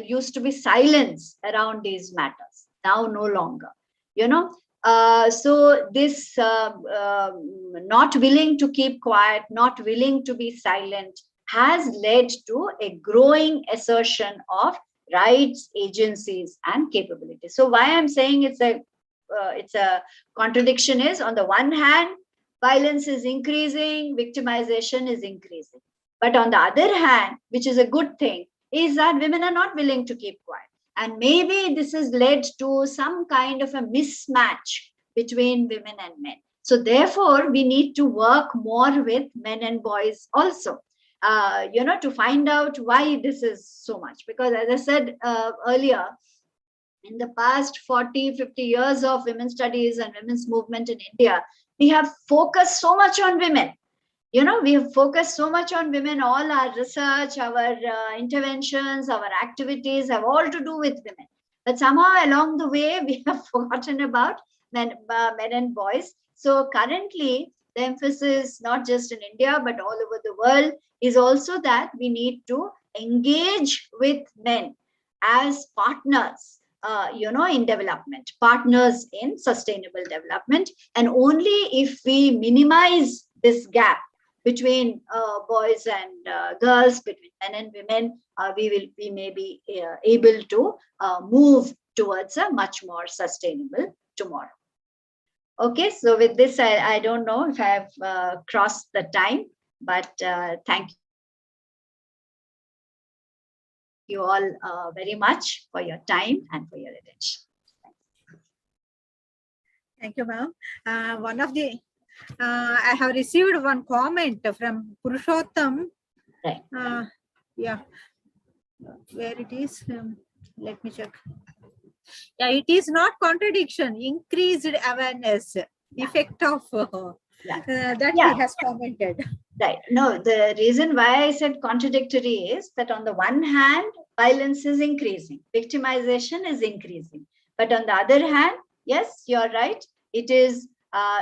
used to be silence around these matters. Now, no longer. So this not willing to keep quiet, not willing to be silent, has led to a growing assertion of rights, agencies, and capabilities. So why I'm saying it's a contradiction is, on the one hand, violence is increasing, victimization is increasing. But on the other hand, which is a good thing, is that women are not willing to keep quiet. And maybe this has led to some kind of a mismatch between women and men. So therefore, we need to work more with men and boys also. To find out why this is so much. Because as I said earlier, in the past 40, 50 years of women's studies and women's movement in India, we have focused so much on women. We have focused so much on women. All our research, our interventions, our activities have all to do with women. But somehow along the way, we have forgotten about men and boys. So currently, the emphasis, not just in India, but all over the world, is also that we need to engage with men as partners, in development, partners in sustainable development. And only if we minimize this gap between boys and girls, between men and women, we may be able to move towards a much more sustainable tomorrow. Okay, so with this, I don't know if I have crossed the time, but thank you all very much for your time and for your attention. Thank you, ma'am. I have received one comment from Purushottam. Right. Yeah, where it is? Let me check. Yeah, it is not contradiction. Increased awareness, effect of that he has commented. Right. No, the reason why I said contradictory is that on the one hand, violence is increasing, victimization is increasing. But on the other hand, yes, you're right. It is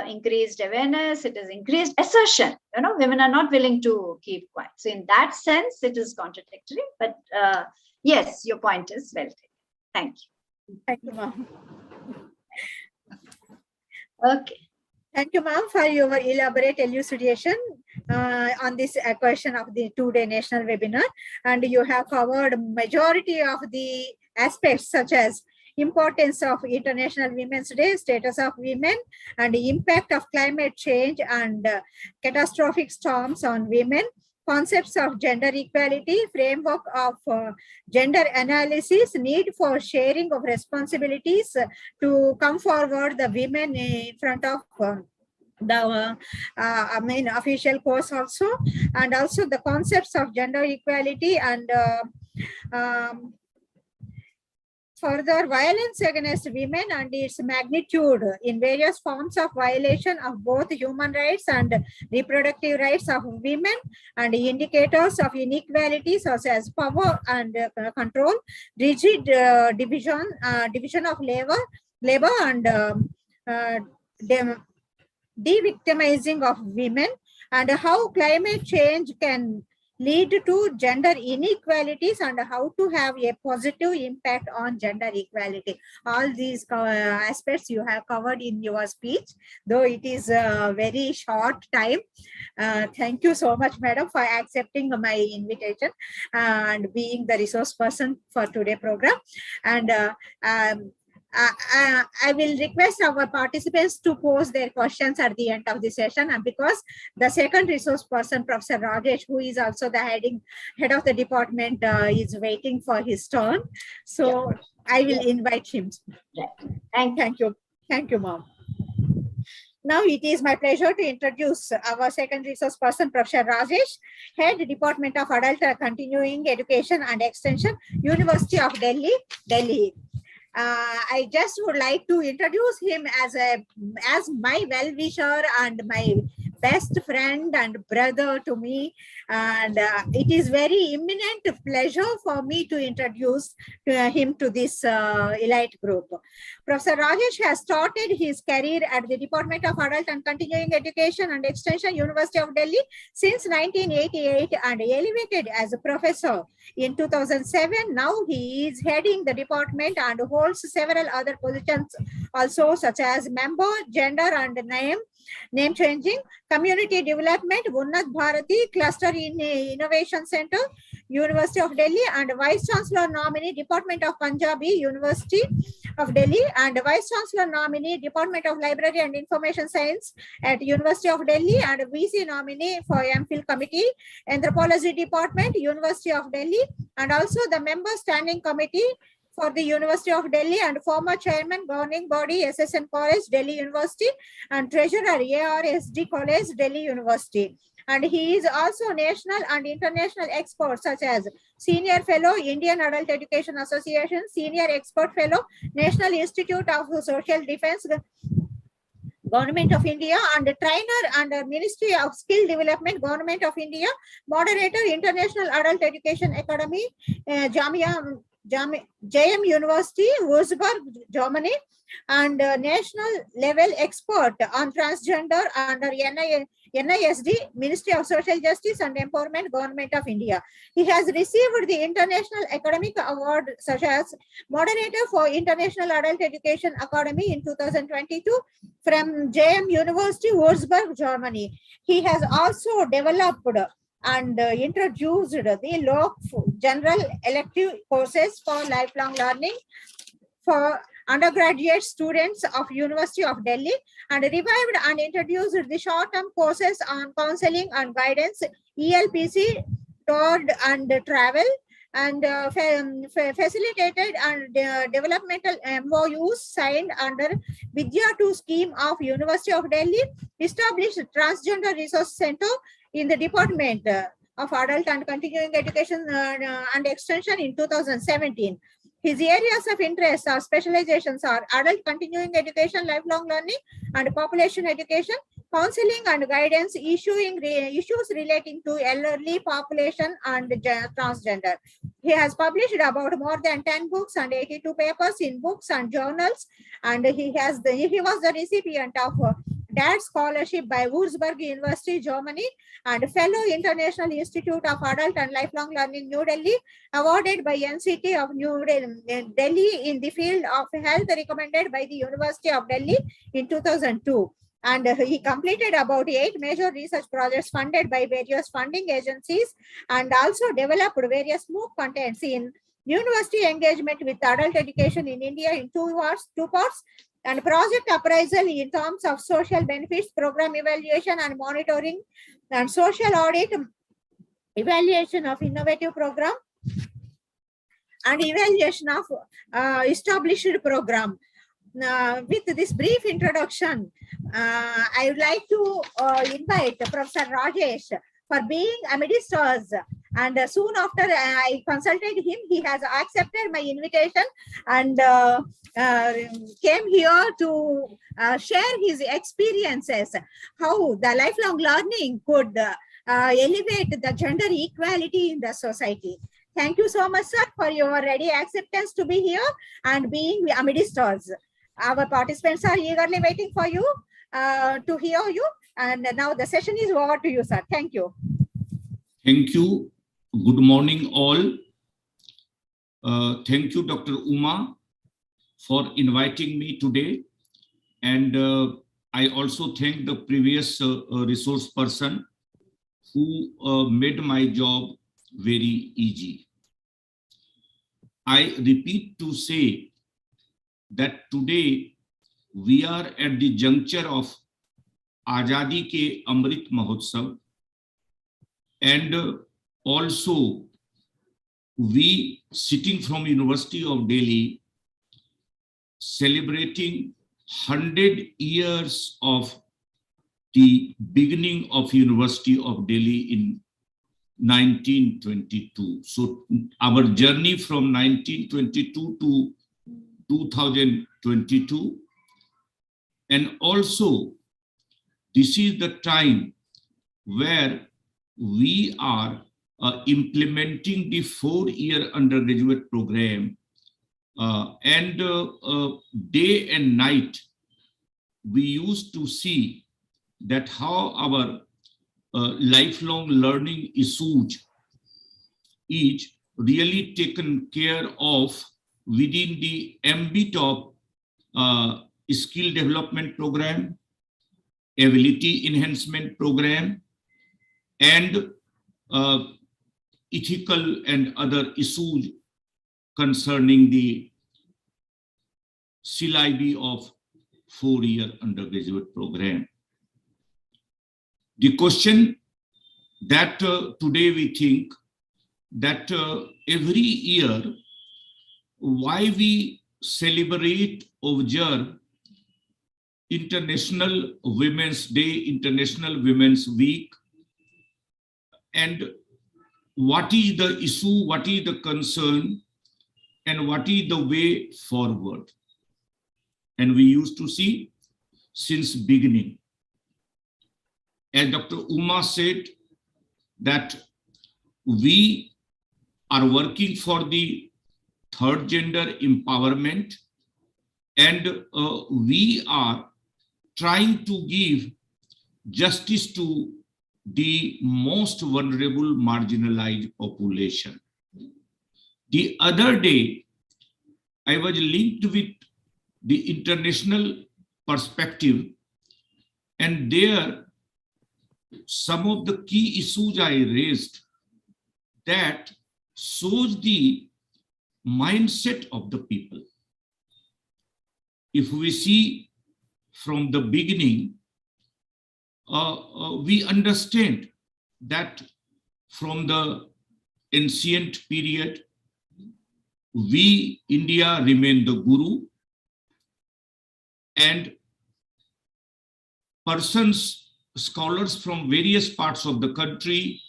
increased awareness, it is increased assertion. Women are not willing to keep quiet. So in that sense, it is contradictory. But yes, your point is well taken. Thank you. Thank you, ma'am. Okay. Thank you, ma'am, for your elaborate elucidation on this question of the two-day national webinar. And you have covered majority of the aspects such as importance of International Women's Day, status of women, and the impact of climate change and catastrophic storms on women, concepts of gender equality, framework of gender analysis, need for sharing of responsibilities to come forward the women in front of the main official course also, and also the concepts of gender equality and further violence against women and its magnitude in various forms of violation of both human rights and reproductive rights of women, and indicators of inequality such as power and control, rigid division of labor and de-victimizing of women, and how climate change can lead to gender inequalities and how to have a positive impact on gender equality. All these aspects you have covered in your speech, though it is a very short time. Thank you so much, madam, for accepting my invitation and being the resource person for today's program. And I will request our participants to pose their questions at the end of the session, and because the second resource person, Professor Rajesh, who is also the head of the department, is waiting for his turn. So yeah. I will invite him. Yeah. Thank you, ma'am. Now it is my pleasure to introduce our second resource person, Professor Rajesh, Head Department of Adult Continuing Education and Extension, University of Delhi, Delhi. I just would like to introduce him as my well-wisher and my best friend and brother to me, and it is very imminent pleasure for me to introduce him to this elite group. Professor Rajesh has started his career at the Department of Adult and Continuing Education and Extension, University of Delhi since 1988 and elevated as a professor in 2007. Now he is heading the department and holds several other positions also, such as member, gender and name changing, community development, Unnat Bharati Cluster in Innovation Center, University of Delhi, and Vice Chancellor nominee, Department of Punjabi, University of Delhi, and Vice Chancellor nominee, Department of Library and Information Science at University of Delhi, and VC nominee for MPhil Committee, Anthropology Department, University of Delhi, and also the member standing committee for the University of Delhi, and former chairman governing body SSN College, Delhi University, and treasurer ARSD College, Delhi University. And he is also national and international expert such as Senior Fellow, Indian Adult Education Association, Senior Expert Fellow, National Institute of Social Defense, Government of India, and trainer under Ministry of Skill Development, Government of India, moderator, International Adult Education Academy, JM University, Würzburg, Germany, and national level expert on transgender under NISD, Ministry of Social Justice and Empowerment, Government of India. He has received the International Academic Award such as Moderator for International Adult Education Academy in 2022 from JM University, Würzburg, Germany. He has also developed and introduced the general elective courses for lifelong learning for undergraduate students of University of Delhi, and revived and introduced the short-term courses on counseling and guidance, ELPC, tour and travel, and facilitated and developmental MOUs signed under Vidya 2 scheme of University of Delhi, established Transgender Resource Center in the Department of Adult and Continuing Education and Extension in 2017. His areas of interest or specializations are adult continuing education, lifelong learning, and population education, counseling and guidance, issues relating to elderly population and transgender. He has published about more than 10 books and 82 papers in books and journals, and he was the recipient of DAD Scholarship by Würzburg University, Germany, and Fellow International Institute of Adult and Lifelong Learning, New Delhi, awarded by NCT of New Delhi in the field of health, recommended by the University of Delhi in 2002. And he completed about 8 major research projects funded by various funding agencies, and also developed various MOOC contents in university engagement with adult education in India in two parts, and project appraisal in terms of social benefits, program evaluation and monitoring, and social audit, evaluation of innovative program, and evaluation of established program. With this brief introduction, I would like to invite Professor Rajesh for being amidst us. And soon after I consulted him, he has accepted my invitation and came here to share his experiences, how the lifelong learning could elevate the gender equality in the society. Thank you so much, sir, for your ready acceptance to be here and being amidst us. Our participants are eagerly waiting for you to hear you. And now the session is over to you, sir. Thank you. Thank you. Good morning, all. Thank you, Dr. Uma, for inviting me today. And I also thank the previous resource person who made my job very easy. I repeat to say that today we are at the juncture of Azadi Ke Amrit Mahotsav, and also we sitting from University of Delhi celebrating 100 years of the beginning of University of Delhi in 1922. So our journey from 1922 to 2022, and also this is the time where we are implementing the 4-year undergraduate program, and day and night we used to see that how our lifelong learning issues is really taken care of within the ambit of skill development program, ability enhancement program, and ethical and other issues concerning the syllabi of 4-year undergraduate program. The question that today we think that every year why we celebrate, observe International Women's Day, International Women's Week, and what is the issue, what is the concern, and what is the way forward. And we used to see since beginning. As Dr. Uma said, that we are working for the third gender empowerment, and we are trying to give justice to the most vulnerable marginalized population. The other day, I was linked with the international perspective, and there some of the key issues I raised that shows the mindset of the people. If we see from the beginning, we understand that from the ancient period, we, India, remain the guru, and persons, scholars from various parts of the country,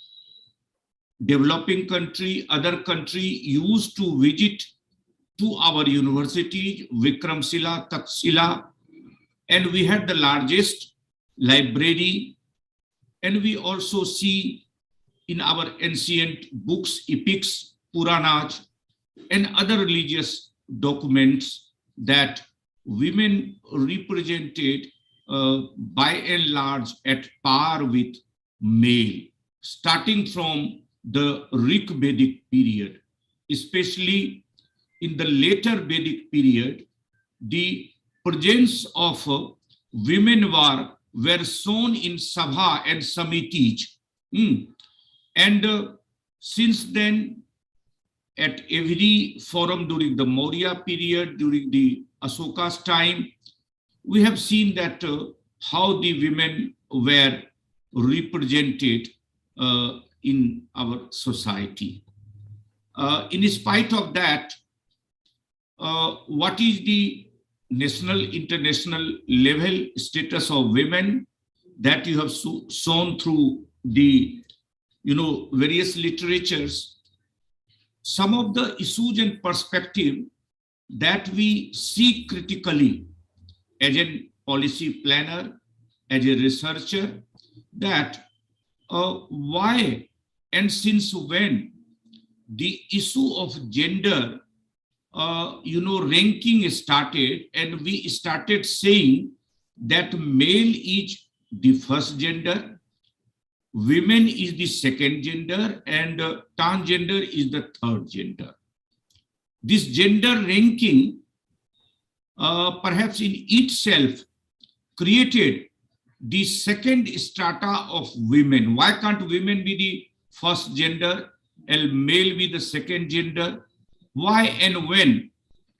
developing country, other country, used to visit to our university, Vikramshila, Takshila, and we had the largest library, and we also see in our ancient books, epics, Puranas, and other religious documents that women represented by and large at par with male, starting from the Rig Vedic period, especially in the later Vedic period. The presence of women were shown in Sabha and Samitis. And since then, at every forum during the Maurya period, during the Ashoka's time, we have seen that how the women were represented in our society. In spite of that, what is the national, international level status of women that you have shown through the various literatures? Some of the issues and perspective that we see critically as a policy planner, as a researcher, that why and since when the issue of gender ranking started, and we started saying that male is the first gender, women is the second gender, and transgender is the third gender. This gender ranking perhaps in itself created the second strata of women. Why can't women be the first gender and male be the second gender? Why and when?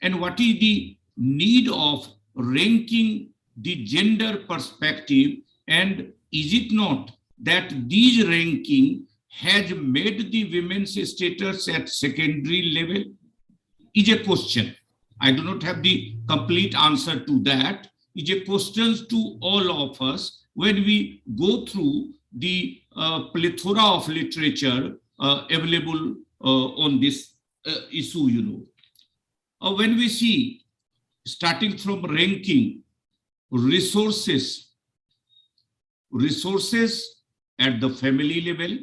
And what is the need of ranking the gender perspective? And is it not that this ranking has made the women's status at secondary level? Is a question. I do not have the complete answer to that. It's a question to all of us when we go through the plethora of literature available on this issue. When we see, starting from ranking, resources at the family level,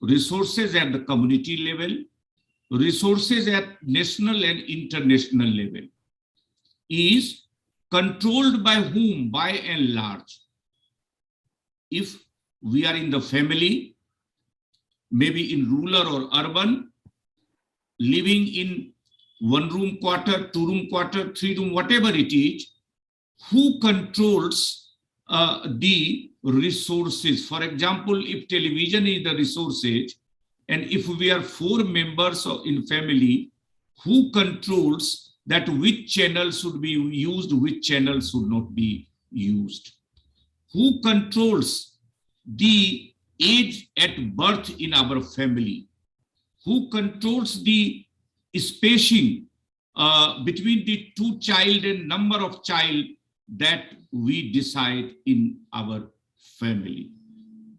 resources at the community level, resources at national and international level, is controlled by whom? By and large. If we are in the family, maybe in rural or urban, living in one room quarter, two room quarter, three room, whatever it is, who controls the resources? For example, if television is the resources, and if we are 4 members in family, who controls that which channel should be used, which channel should not be used? Who controls the age at birth in our family? Who controls the spacing between the 2 child and number of child that we decide in our family?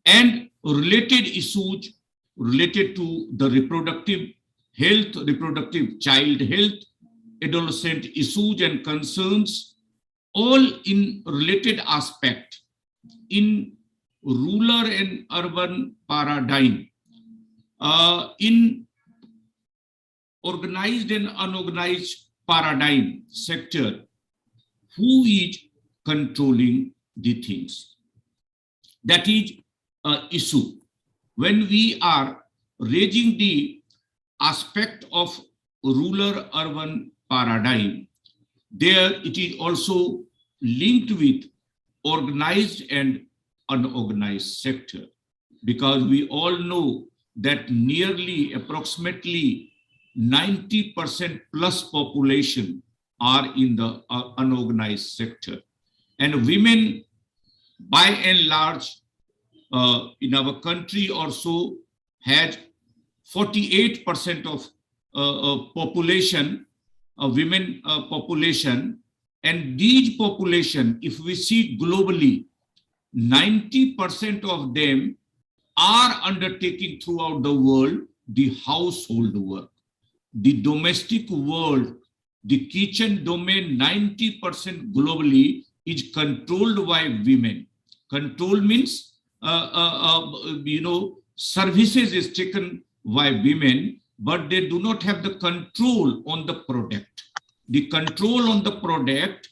And related issues related to the reproductive health, reproductive child health, adolescent issues and concerns, all in related aspect in rural and urban paradigm, in organized and unorganized paradigm sector, who is controlling the things? That is an issue. When we are raising the aspect of rural-urban paradigm, there it is also linked with organized and unorganized sector, because we all know that nearly approximately 90% plus population are in the unorganized sector, and women by and large in our country also had 48% of population, women population, and these population, if we see globally, 90% of them are undertaking throughout the world the household work, the domestic world, the kitchen domain. 90% globally is controlled by women. Control means services is taken by women, but they do not have the control on the product. The control on the product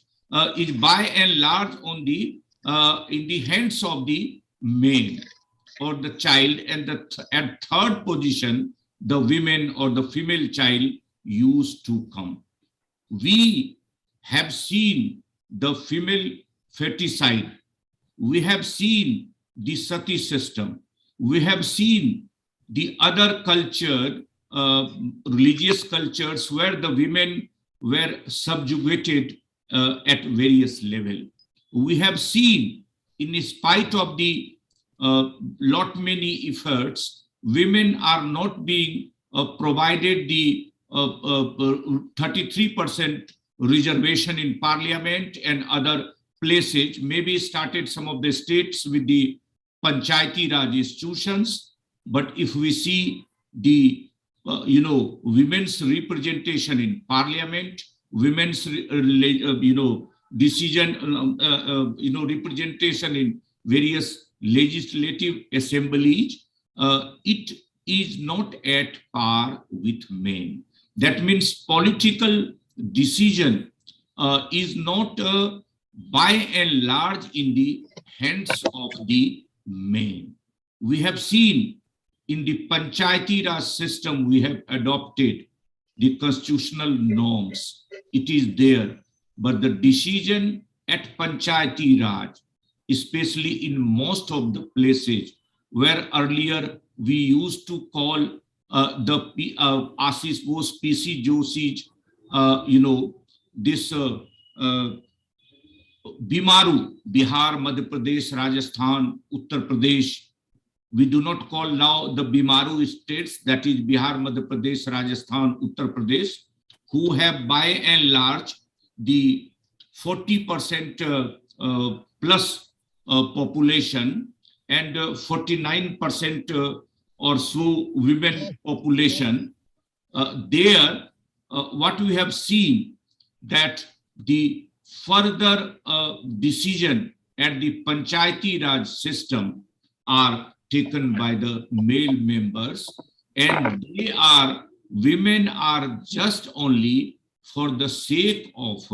is by and large on the in the hands of the male or the child, and at third position, the women or the female child used to come. We have seen the female feticide. We have seen the sati system. We have seen the other culture, religious cultures, where the women were subjugated at various levels. We have seen, in spite of the lot many efforts, women are not being provided the 33% reservation in parliament and other places. Maybe started some of the states with the Panchayati Raj institutions, but if we see the women's representation in parliament, women's decision representation in various legislative assemblies, it is not at par with men. That means political decision is not by and large in the hands of the men. We have seen in the Panchayati Raj system, we have adopted the constitutional norms. It is there, but the decision at Panchayati Raj, especially in most of the places where earlier we used to call the Ashish Bose, PC Joshi, this Bimaru, Bihar, Madhya Pradesh, Rajasthan, Uttar Pradesh. We do not call now the Bimaru states, that is Bihar, Madhya Pradesh, Rajasthan, Uttar Pradesh, who have by and large the 40% plus population and 49% or so women population. There, what we have seen, that the further decision at the Panchayati Raj system are taken by the male members, and women are just only for the sake of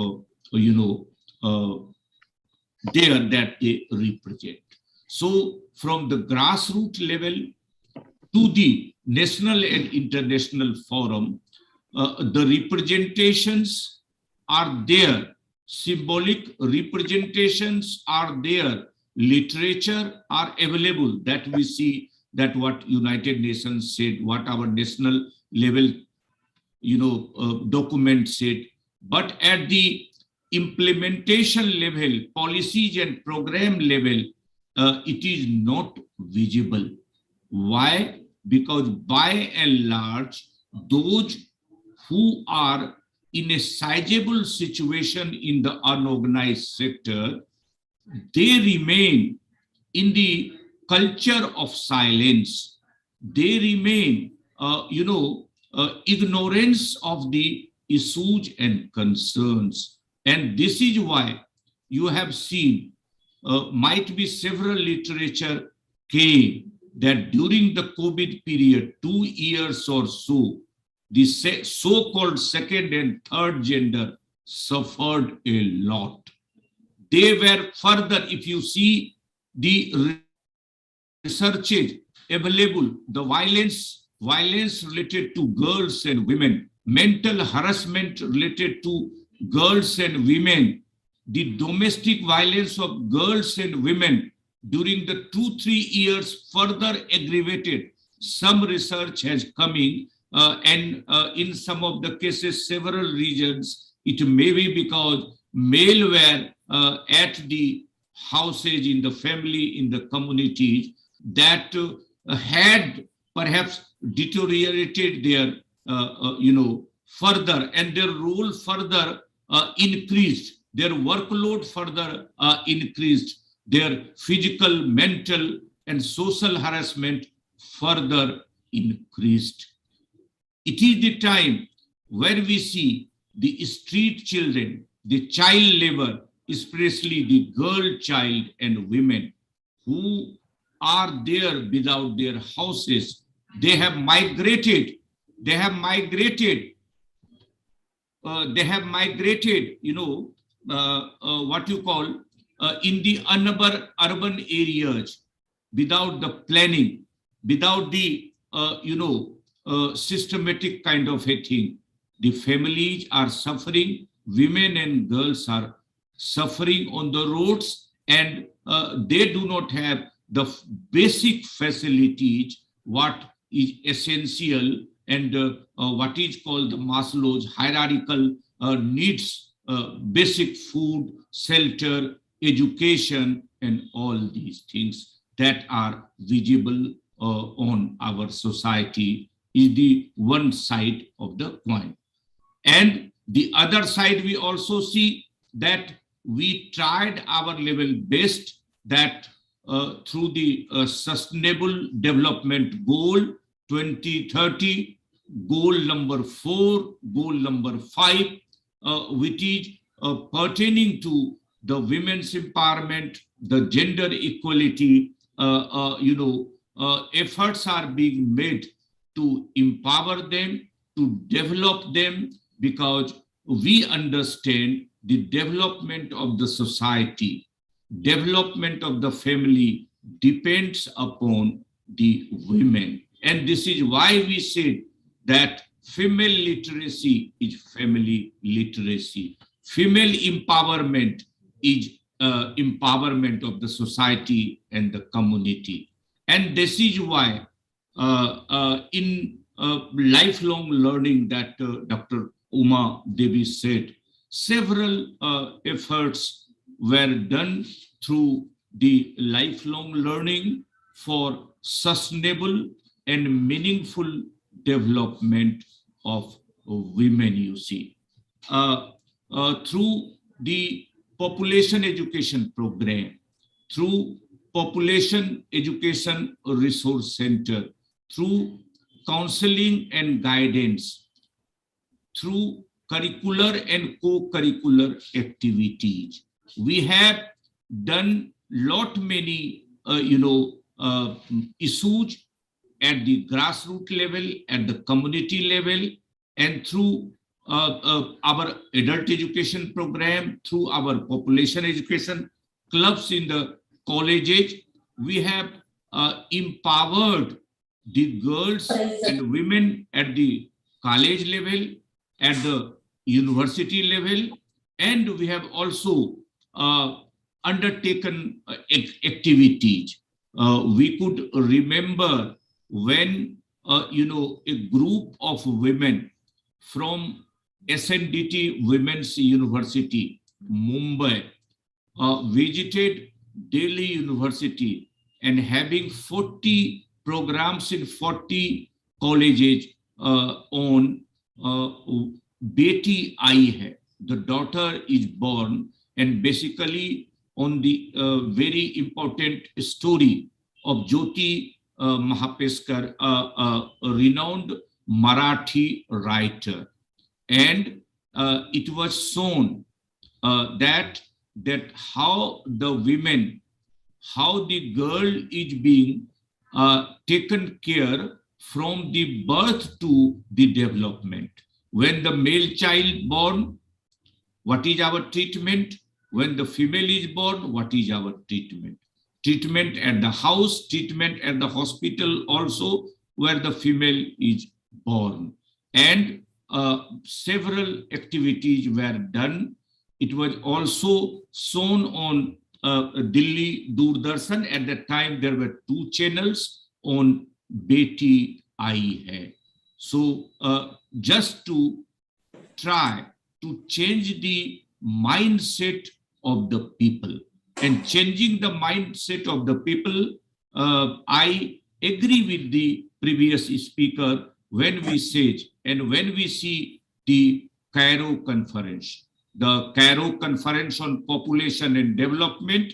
there that they represent. So from the grassroots level to the national and international forum, the representations are there, symbolic representations are there, literature are available, that we see that what United Nations said, what our national level document said. But at the implementation level, policies and program level, it is not visible. Why? Because by and large, those who are in a sizable situation in the unorganized sector, they remain in the culture of silence. They remain, ignorance of the issues and concerns. And this is why you have seen, might be several literature came that during the COVID period, 2 years or so, the so-called second and third gender suffered a lot. They were further, if you see the researches available, the violence related to girls and women, mental harassment related to girls and women, the domestic violence of girls and women during the 2-3 years further aggravated. Some research has come in, and in some of the cases, several regions, it may be because male were at the houses, in the family, in the communities, that had perhaps deteriorated their, further, and their role further increased, their workload further increased, their physical, mental, and social harassment further increased. It is the time where we see the street children, the child labor, especially the girl child and women who are there without their houses. They have migrated, what you call in the urban areas, without the planning, without the systematic kind of a thing, the families are suffering. Women and girls are suffering on the roads, and they do not have the basic facilities what is essential, and what is called the Maslow's hierarchical needs, basic food, shelter, education, and all these things that are visible on our society is the one side of the coin. And the other side, we also see that we tried our level best that through the Sustainable Development Goal 2030, goal number 4, goal number 5, which is pertaining to the women's empowerment, the gender equality, efforts are being made to empower them, to develop them, because we understand the development of the society, development of the family depends upon the women. And this is why we said that female literacy is family literacy. Female empowerment is empowerment of the society and the community. And this is why in lifelong learning that Dr. Uma Devi said, several efforts were done through the lifelong learning for sustainable and meaningful development of women, you see. Through the population education program, through population education resource center, through counseling and guidance, through curricular and co-curricular activities, we have done many issues at the grassroots level, at the community level, and through our adult education program, through our population education clubs in the colleges, we have empowered the girls and women at the college level, at the university level, and we have also undertaken activities. We could remember when a group of women from SNDT Women's University, Mumbai, visited Delhi University and having 40 programs in 40 colleges on Beti Aayi Hai, the daughter is born, and basically on the very important story of Jyoti Mahapeskar, a renowned Marathi writer. And it was shown that how the women, how the girl is being taken care from the birth to the development. When the male child born, what is our treatment? When the female is born, what is our treatment? Treatment at the house, treatment at the hospital also, where the female is born. And several activities were done. It was also shown on Delhi Doordarshan. At that time, there were 2 channels on Beti Aayi Hai. So just to try to change the mindset of the people, and changing the mindset of the people, I agree with the previous speaker when we say, and when we see the Cairo conference. The Cairo conference on population and development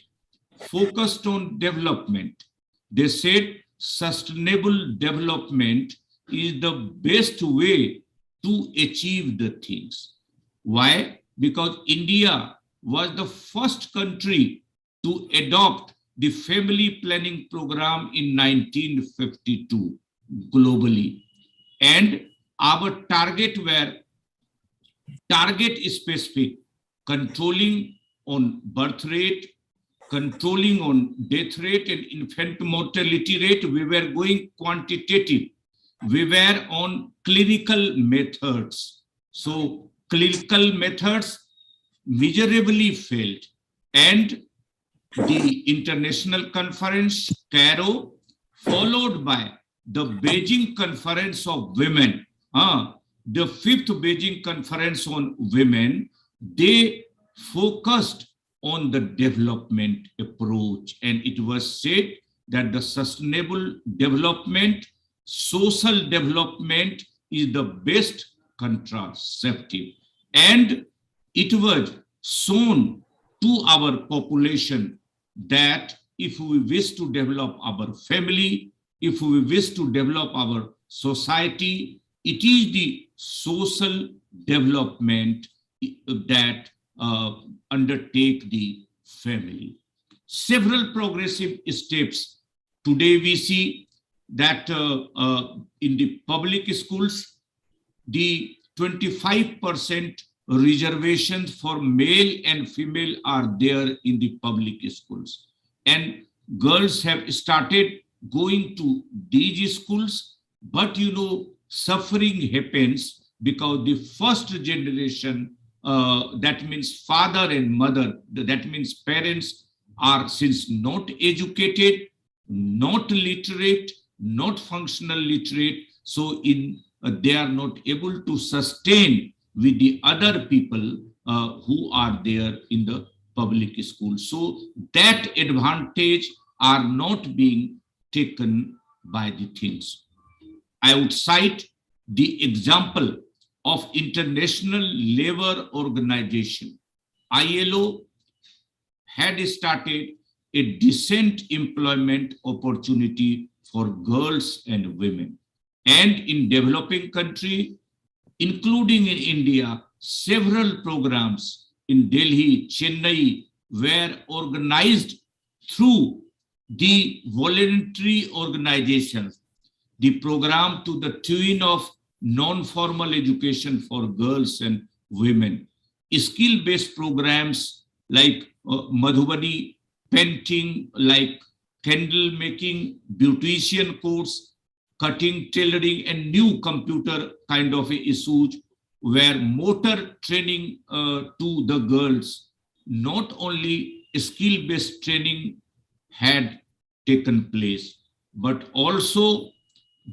focused on development. They said sustainable development is the best way to achieve the things. Why? Because India was the first country to adopt the family planning program in 1952 globally. And our target were target specific, controlling on birth rate, controlling on death rate and infant mortality rate. We were going quantitative. We were on clinical methods. So clinical methods miserably failed. And the international conference, CARO, followed by the Beijing Conference of Women, the 5th Beijing Conference on Women, they focused on the development approach. And it was said that the sustainable development, social development is the best contraceptive. And it was shown to our population that if we wish to develop our family, if we wish to develop our society, it is the social development that undertake the family. Several progressive steps. Today we see that in the public schools, the 25% reservations for male and female are there in the public schools. And girls have started going to these schools, but you know, suffering happens because the first generation, that means father and mother, that means parents, are since not educated, not literate, not functional literate, so they are not able to sustain with the other people who are there in the public school. So that advantage are not being taken by the things. I would cite the example of International Labour Organization. ILO had started a decent employment opportunity for girls and women. And in developing country, including in India, several programs in Delhi, Chennai were organized through the voluntary organizations. The program to the tune of non-formal education for girls and women. Skill-based programs like Madhubani painting, like candle making, beautician course, cutting, tailoring, and new computer kind of issues where motor training to the girls, not only skill-based training had taken place, but also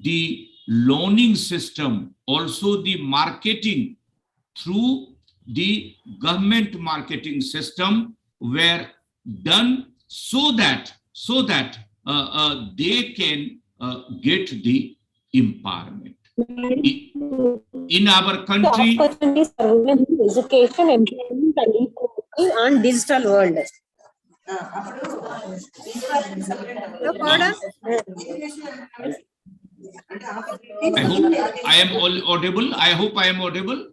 the loaning system, also the marketing through the government marketing system were done so that they can get the empowerment. In our country, opportunities for women in education, employment, and equality on digital world. No, pardon? I hope I am all audible. I hope I am audible.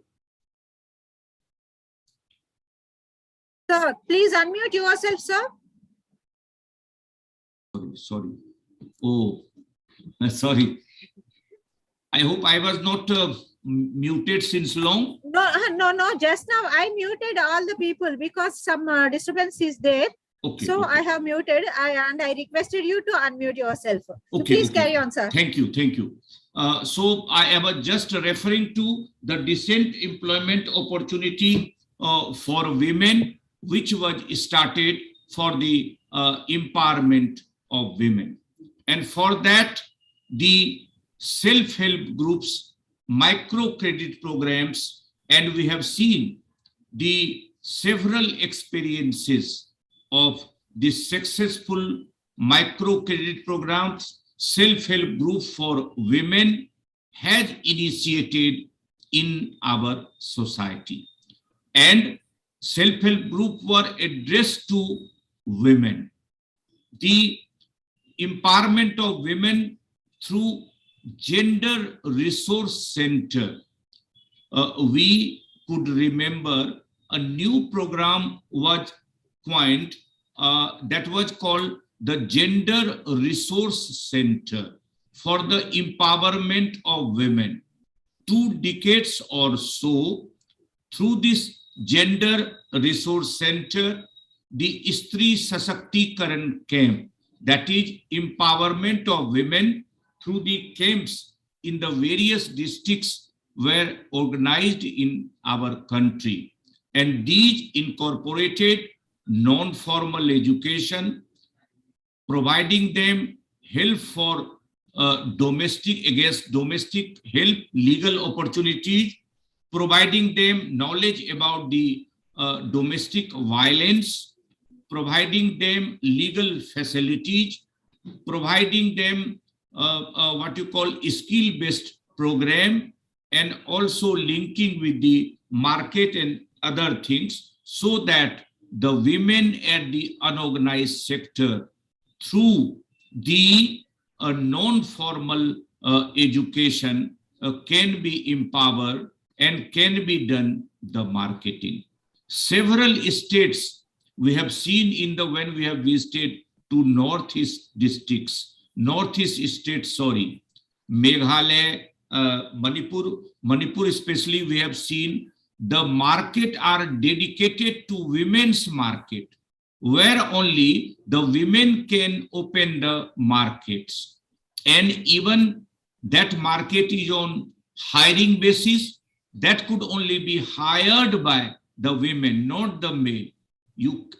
Sir, please unmute yourself, sir. Sorry. Oh, sorry. I hope I was not muted since long. No. Just now I muted all the people because some disturbance is there. Okay. So okay. I have muted and I requested you to unmute yourself. So Okay. please carry on, sir. Thank you. So I am just referring to the decent employment opportunity for women, which was started for the empowerment of women. And for that, the self-help groups, microcredit programs, and we have seen the several experiences of the successful microcredit programs, self-help group for women has initiated in our society. And self-help group were addressed to women. The empowerment of women through Gender Resource Center. We could remember a new program was coined that was called the Gender Resource Center for the empowerment of women. 2 decades or so, through this Gender Resource Center, the Stri Sashakti camp, that is empowerment of women through the camps in the various districts were organized in our country. And these incorporated non-formal education, providing them help for against domestic help, legal opportunities, providing them knowledge about the domestic violence, providing them legal facilities, providing them what you call skill-based program, and also linking with the market and other things, so that the women at the unorganized sector through the non-formal education can be empowered and can be done the marketing. Several states we have seen in the when we have visited to northeast districts, northeast states, sorry, Meghalaya, Manipur especially, we have seen the market are dedicated to women's market, where only the women can open the markets. And even that market is on hiring basis, that could only be hired by the women, not the male.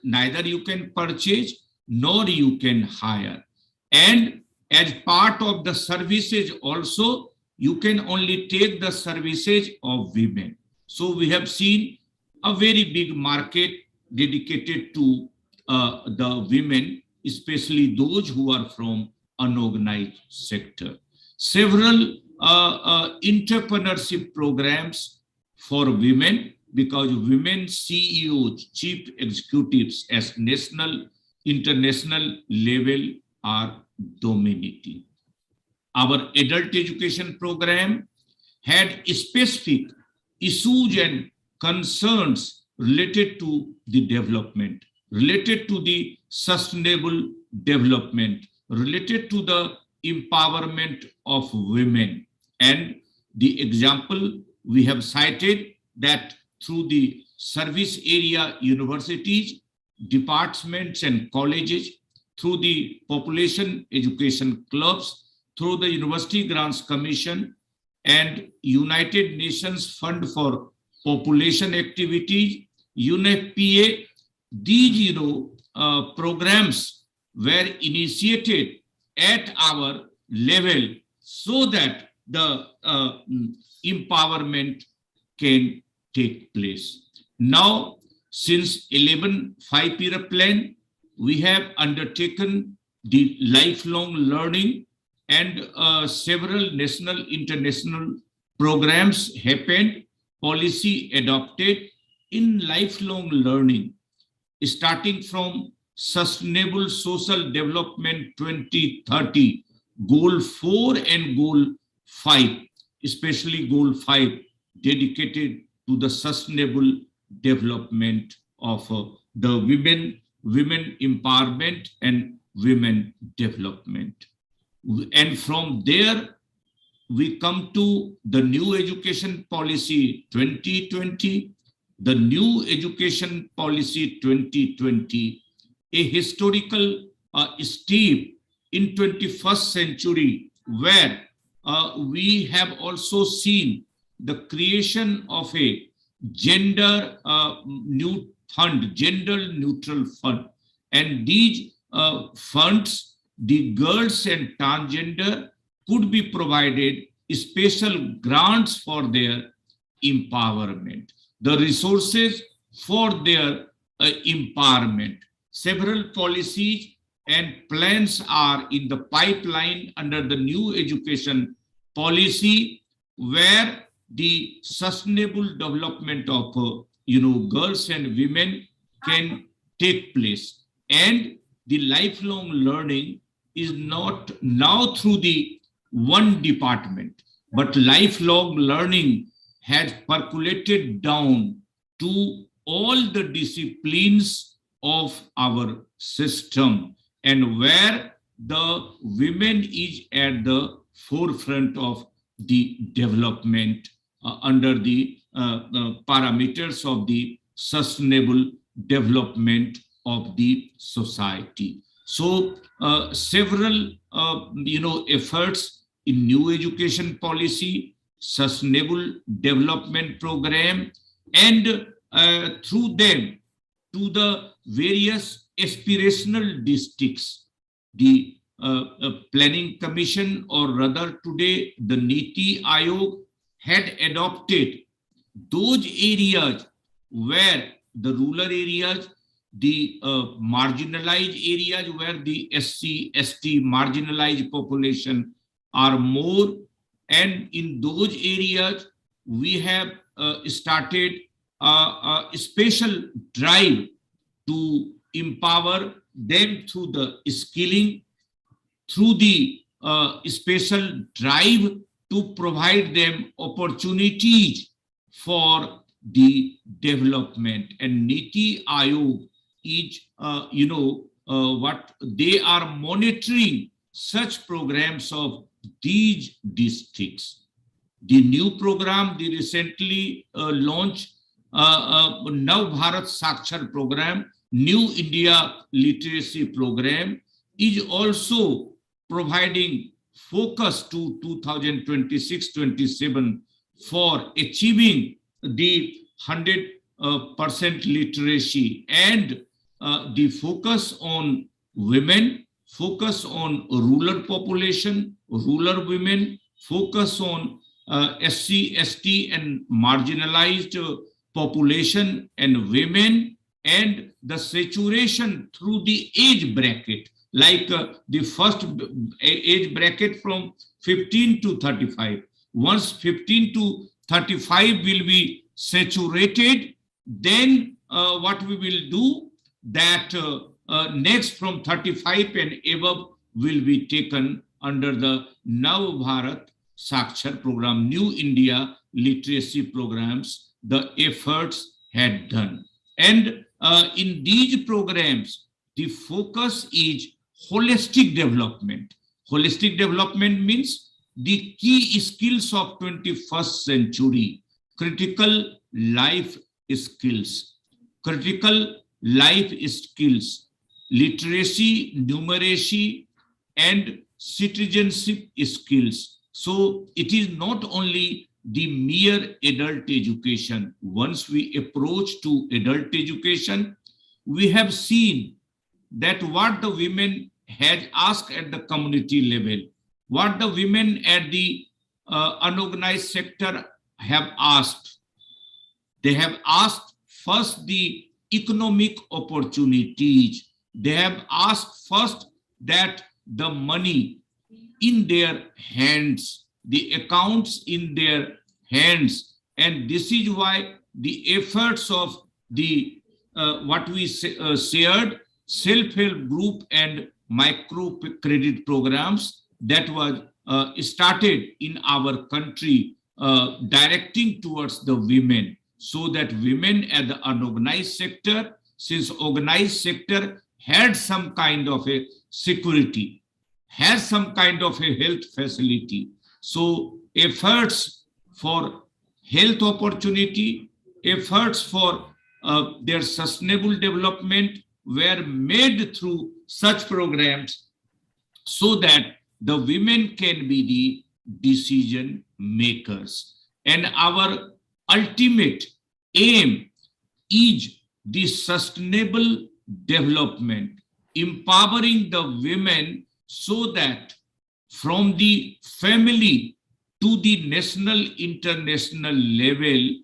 Neither you can purchase nor you can hire. And as part of the services also, you can only take the services of women. So we have seen a very big market dedicated to the women, especially those who are from unorganized sector. Several entrepreneurship programs for women, because women CEOs, chief executives at national, international level are dominating. Our adult education program had specific issues and concerns related to the development, related to the sustainable development, related to the empowerment of women. And the example we have cited that through the service area universities, departments and colleges, through the population education clubs, through the University Grants Commission and United Nations Fund for Population Activities, UNFPA, these programs were initiated at our level so that the empowerment can take place. Now, since 11 5-year plan, we have undertaken the lifelong learning, and several national, international programs happened, policy adopted in lifelong learning, starting from Sustainable Social Development 2030, Goal 4 and Goal 5, especially Goal 5, dedicated to the sustainable development of the women empowerment and women development. And from there, we come to the new education policy 2020, the new education policy 2020, a historical step in 21st century, where we have also seen the creation of a gender neutral fund. And these funds, the girls and transgender could be provided special grants for their empowerment, the resources for their empowerment. Several policies and plans are in the pipeline under the new education policy, where the sustainable development of girls and women can take place. And the lifelong learning is not now through the one department, but lifelong learning has percolated down to all the disciplines of our system, and where the women is at the forefront of the development under the parameters of the sustainable development of the society. So several efforts in new education policy, sustainable development program, and through them to the various aspirational districts. The Planning Commission, or rather today the Niti Aayog, had adopted those areas where the rural areas, the marginalized areas where the SC, ST marginalized population are more, and in those areas we have started a special drive to empower them through the skilling, through the special drive to provide them opportunities for the development. And Niti Aayog is, what they are monitoring such programs of these districts. The new program, they recently launched Nav Bharat Sakshar program, New India Literacy program, is also providing focus to 2026-27 for achieving the 100% literacy, and the focus on women, focus on rural population, rural women, focus on SC, ST and marginalized population and women, and the saturation through the age bracket, like the first age bracket from 15 to 35. Once 15 to 35 will be saturated, then what we will do, that next from 35 and above will be taken under the Nav Bharat Sakshar program, New India Literacy programs, the efforts had done. And in these programs, the focus is holistic development. Holistic development means the key skills of 21st century, critical life skills, literacy, numeracy, and citizenship skills. So it is not only the mere adult education. Once we approach to adult education, we have seen that what the women had asked at the community level, what the women at the unorganized sector have asked. They have asked first the economic opportunities. They have asked first that the money in their hands, the accounts in their hands. And this is why the efforts of the what we shared self-help group and micro credit programs that was started in our country, directing towards the women, so that women at the unorganized sector, since organized sector had some kind of a security, has some kind of a health facility. So efforts for health opportunity, efforts for their sustainable development were made through such programs, so that the women can be the decision makers. And our ultimate aim is the sustainable development, empowering the women so that from the family to the national, international level,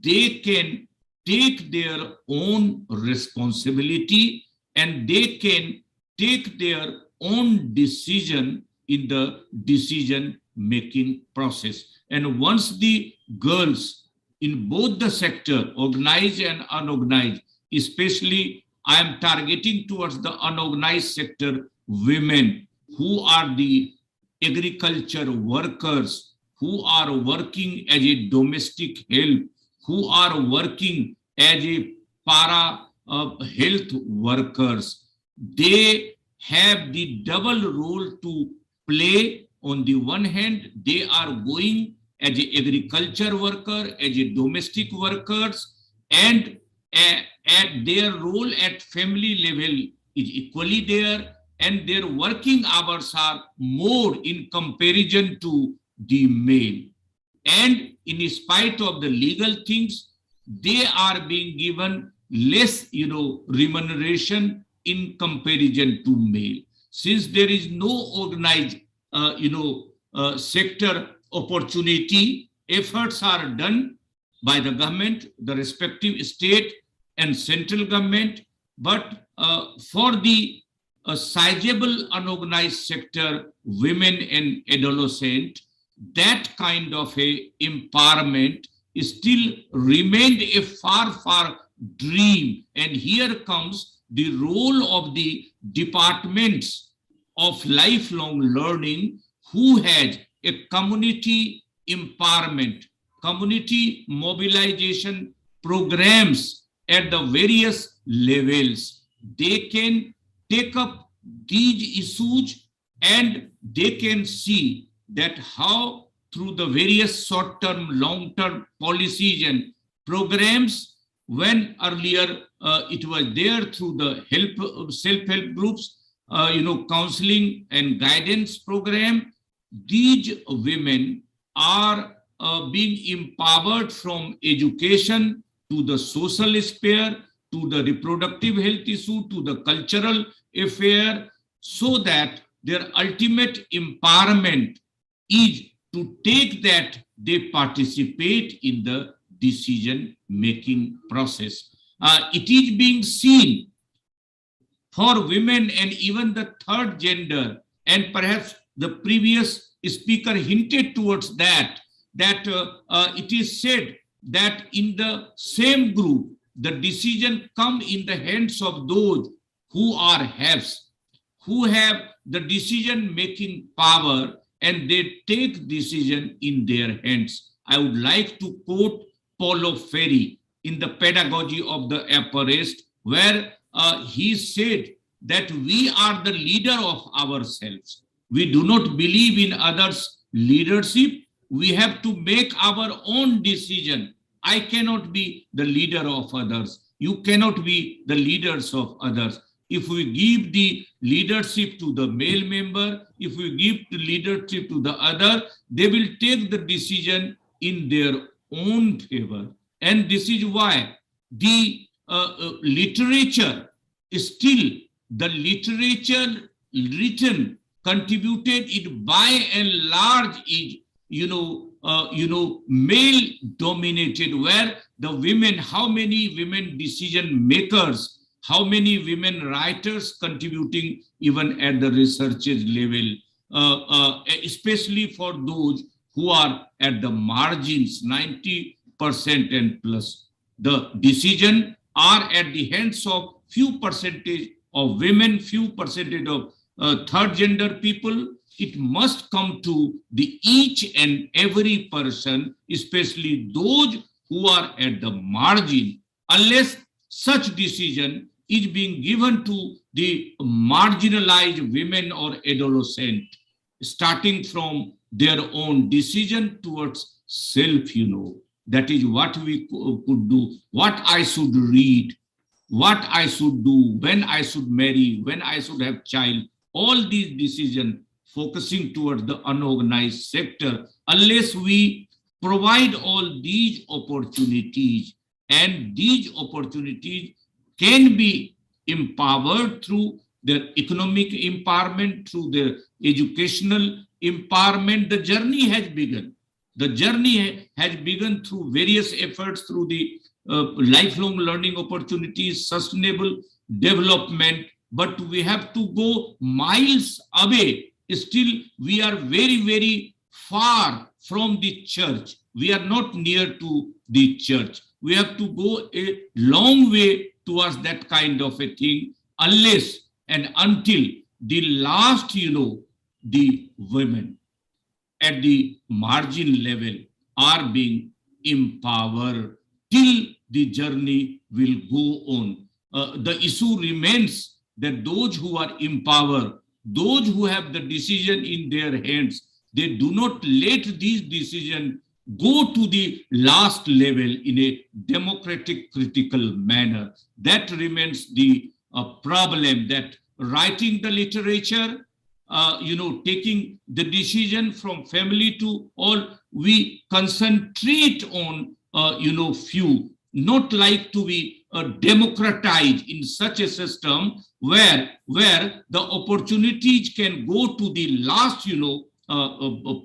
they can take their own responsibility and they can take their own decision in the decision-making process. And once the girls in both the sector, organized and unorganized, especially I am targeting towards the unorganized sector women who are the agriculture workers, who are working as a domestic help, who are working as a para health workers. They have the double role to play. On the one hand, they are going as an agriculture worker, as a domestic workers, and at their role at family level is equally there, and their working hours are more in comparison to the male. And in spite of the legal things, they are being given less, remuneration in comparison to male. Since there is no organized, sector opportunity, efforts are done by the government, the respective state and central government, but for the sizable unorganized sector, women and adolescent, that kind of a empowerment still remained a far dream. And here comes the role of the departments of lifelong learning, who had a community empowerment, community mobilization programs at the various levels. They can take up these issues and they can see that how through the various short-term, long-term policies and programs, when earlier it was there through the self-help groups, counseling and guidance program, these women are being empowered from education to the social sphere, to the reproductive health issue, to the cultural affair, so that their ultimate empowerment is to take that they participate in the decision-making process. It is being seen for women and even the third gender, and perhaps the previous speaker hinted towards that it is said that in the same group, the decision come in the hands of those who are haves, who have the decision-making power, and they take decision in their hands. I would like to quote Paulo Freire in the Pedagogy of the Apparest, where he said that we are the leader of ourselves. We do not believe in others' leadership. We have to make our own decision. I cannot be the leader of others. You cannot be the leaders of others. If we give the leadership to the male member, if we give the leadership to the other, they will take the decision in their own favor. And this is why the literature is still, the literature written, contributed it by and large is, male dominated, where the women, how many women decision makers, how many women writers contributing even at the researchers level, especially for those who are at the margins, 90% and plus. The decision are at the hands of few percentage of women, few percentage of third gender people. It must come to the each and every person, especially those who are at the margin. Unless such decision is being given to the marginalized women or adolescent, starting from their own decision towards self, that is what we could do, what I should read, what I should do, when I should marry, when I should have child, all these decisions focusing towards the unorganized sector. Unless we provide all these opportunities, and these opportunities can be empowered through their economic empowerment, through their educational empowerment, the journey has begun. The journey has begun through various efforts, through the lifelong learning opportunities, sustainable development, but we have to go miles away. Still, we are very far from the church. We are not near to the church. We have to go a long way towards that kind of a thing, unless and until the last, the women at the margin level are being empowered, till the journey will go on. The issue remains that those who are empowered, those who have the decision in their hands, they do not let these decisions go to the last level in a democratic critical manner. That remains the problem, that writing the literature, taking the decision from family to all, we concentrate on, few, not like to be democratized in such a system where the opportunities can go to the last,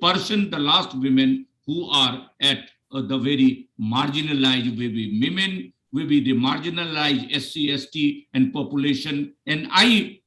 person, the last women who are at the very marginalized, maybe women, maybe the marginalized SC, ST and population. And I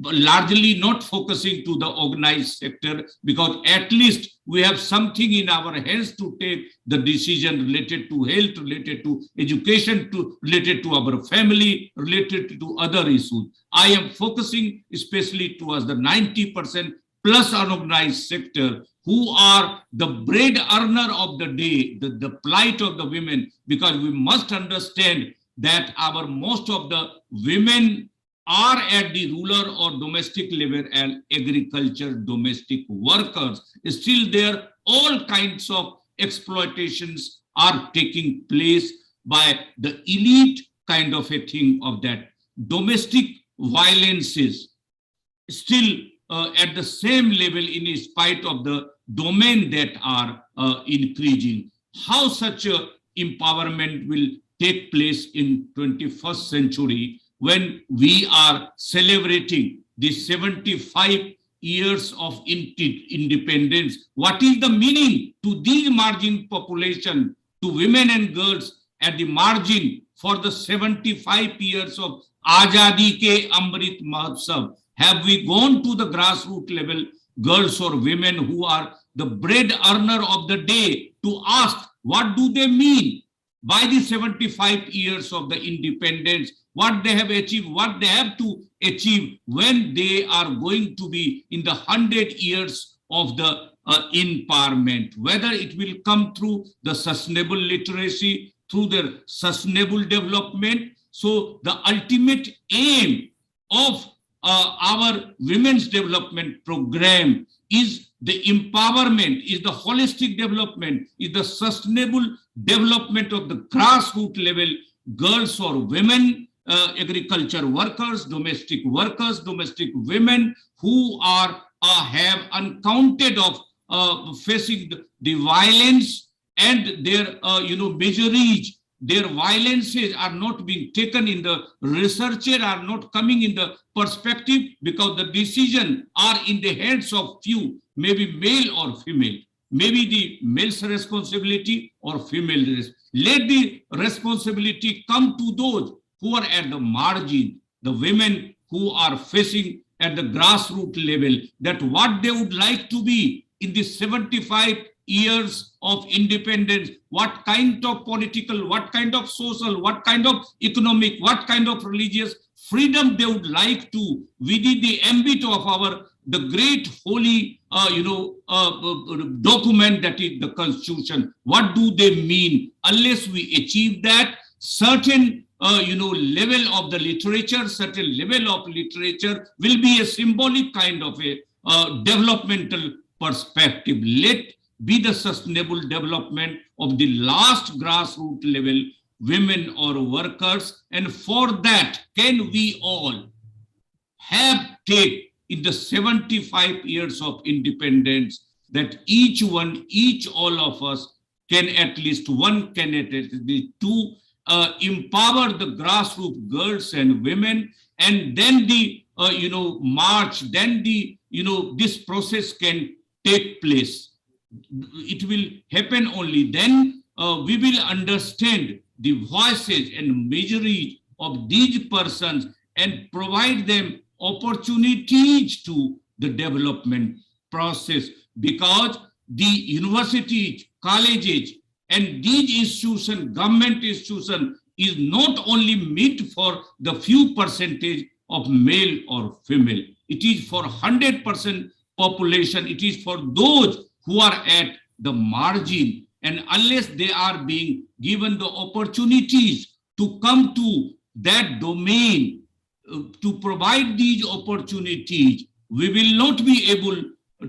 largely not focusing to the organized sector, because at least we have something in our hands to take the decision related to health, related to education, related to our family, related to other issues. I am focusing especially towards the 90% plus unorganized sector, who are the bread earner of the day, the plight of the women, because we must understand that our most of the women are at the rural or domestic level and agriculture domestic workers. Still there, all kinds of exploitations are taking place by the elite kind of a thing of that. Domestic violences still at the same level in spite of the domain that are increasing. How such a empowerment will take place in 21st century when we are celebrating the 75 years of independence? What is the meaning to these margin population, to women and girls at the margin for the 75 years of Azadi Ke Amrit Mahotsav? Have we gone to the grassroots level, girls or women who are the bread earner of the day, to ask what do they mean by the 75 years of the independence, what they have achieved, what they have to achieve when they are going to be in the 100 years of the empowerment, whether it will come through the sustainable literacy, through the sustainable development. So the ultimate aim of our women's development program is the empowerment, is the holistic development, is the sustainable development of the grassroots level, girls or women, agriculture workers, domestic women who are have uncounted of facing the violence and their miseries. Their violences are not being taken in the researcher, are not coming in the perspective, because the decision are in the hands of few, maybe male or female, maybe the male's responsibility or female. Let the responsibility come to those who are at the margin, the women who are facing at the grassroots level, that what they would like to be in the 75 years of independence, what kind of political, what kind of social, what kind of economic, what kind of religious freedom they would like to, within the ambit of the great holy document that is the Constitution. What do they mean? Unless we achieve that, certain level of the literature, certain level of literature will be a symbolic kind of a developmental perspective. Let be the sustainable development of the last grassroots level, women or workers. And for that, can we all have take in the 75 years of independence, that all of us can at least one, can at least two, empower the grassroots girls and women, and then the march, then the this process can take place. It will happen only then we will understand the voices and miseries of these persons and provide them opportunities to the development process, because the universities, colleges, and these institutions, government institutions, is not only meant for the few percentage of male or female. It is for 100% population. It is for those who are at the margin. And unless they are being given the opportunities to come to that domain, to provide these opportunities, we will not be able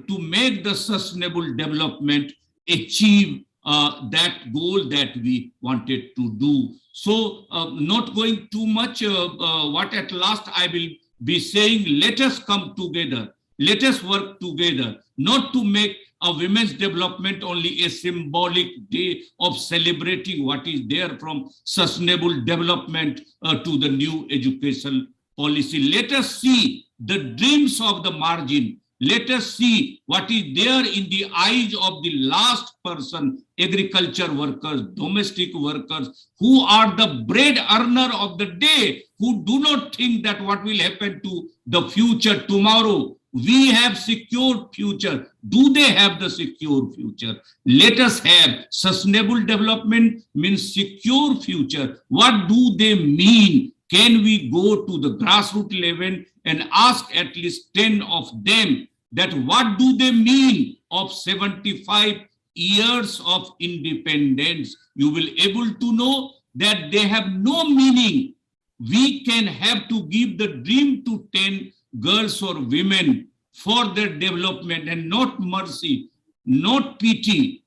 to make the sustainable development achieve that goal that we wanted to do. So not going too much, what at last I will be saying, let us come together, let us work together, not to make a women's development only a symbolic day of celebrating what is there from sustainable development to the new education policy. Let us see the dreams of the margin. Let us see what is there in the eyes of the last person, agriculture workers, domestic workers, who are the bread earner of the day, who do not think that what will happen to the future tomorrow. We have secured future. Do they have the secure future? Let us have sustainable development means secure future. What do they mean? Can we go to the grassroots level and ask at least 10 of them that what do they mean of 75 years of independence? You will able to know that they have no meaning. We can have to give the dream to 10 girls or women for their development, and not mercy, not pity,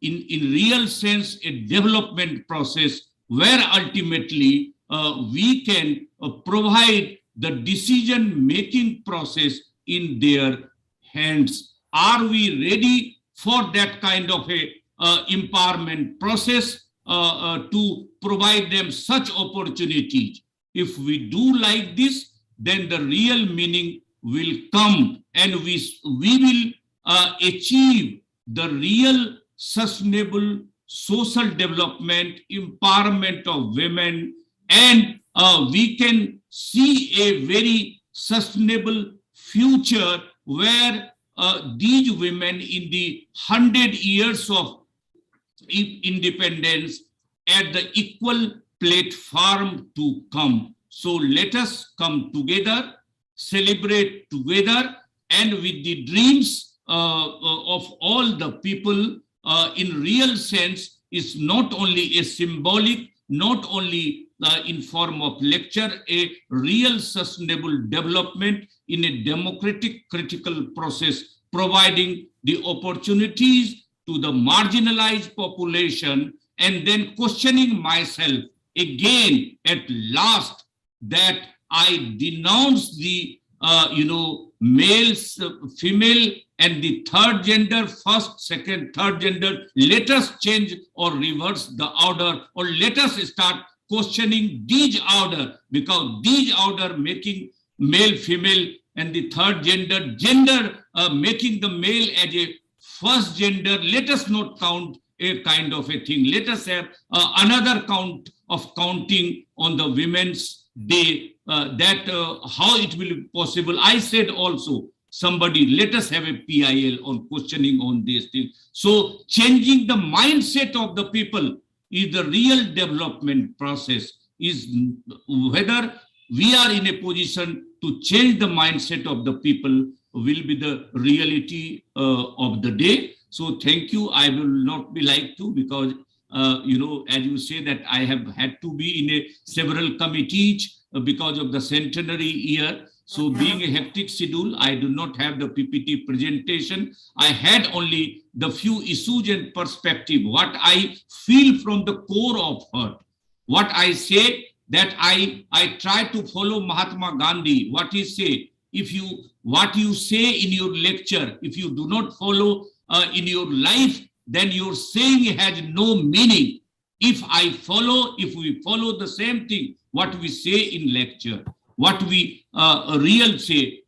in real sense, a development process where ultimately we can provide the decision-making process in their hands. Are we ready for that kind of a empowerment process to provide them such opportunities? If we do like this, then the real meaning will come, and we will achieve the real sustainable social development, empowerment of women, and we can see a very sustainable future where these women in the 100 years of independence at the equal platform to come. So let us come together, celebrate together, and with the dreams of all the people in real sense is not only a symbolic, not only in form of lecture, a real sustainable development in a democratic critical process, providing the opportunities to the marginalized population, and then questioning myself again at last that I denounce the males, female, and the third gender, first, second, third gender. Let us change or reverse the order, or let us start questioning these order, because these order making male, female, and the third gender making the male as a first gender. Let us not count a kind of a thing. Let us have another count of counting on the Women's Day, that how it will be possible. I said also, somebody, let us have a PIL on questioning on this thing. So changing the mindset of the people is the real development process, is whether we are in a position to change the mindset of the people will be the reality of the day. So thank you. I will not be like to, because as you say that I have had to be in a several committees because of the centenary year. So being a hectic schedule, I do not have the PPT presentation. I had only the few issues and perspective, what I feel from the core of heart. What I say, that I try to follow Mahatma Gandhi, what he say. What you say in your lecture, if you do not follow in your life, then your saying has no meaning. If we follow the same thing, what we say in lecture, what we real say,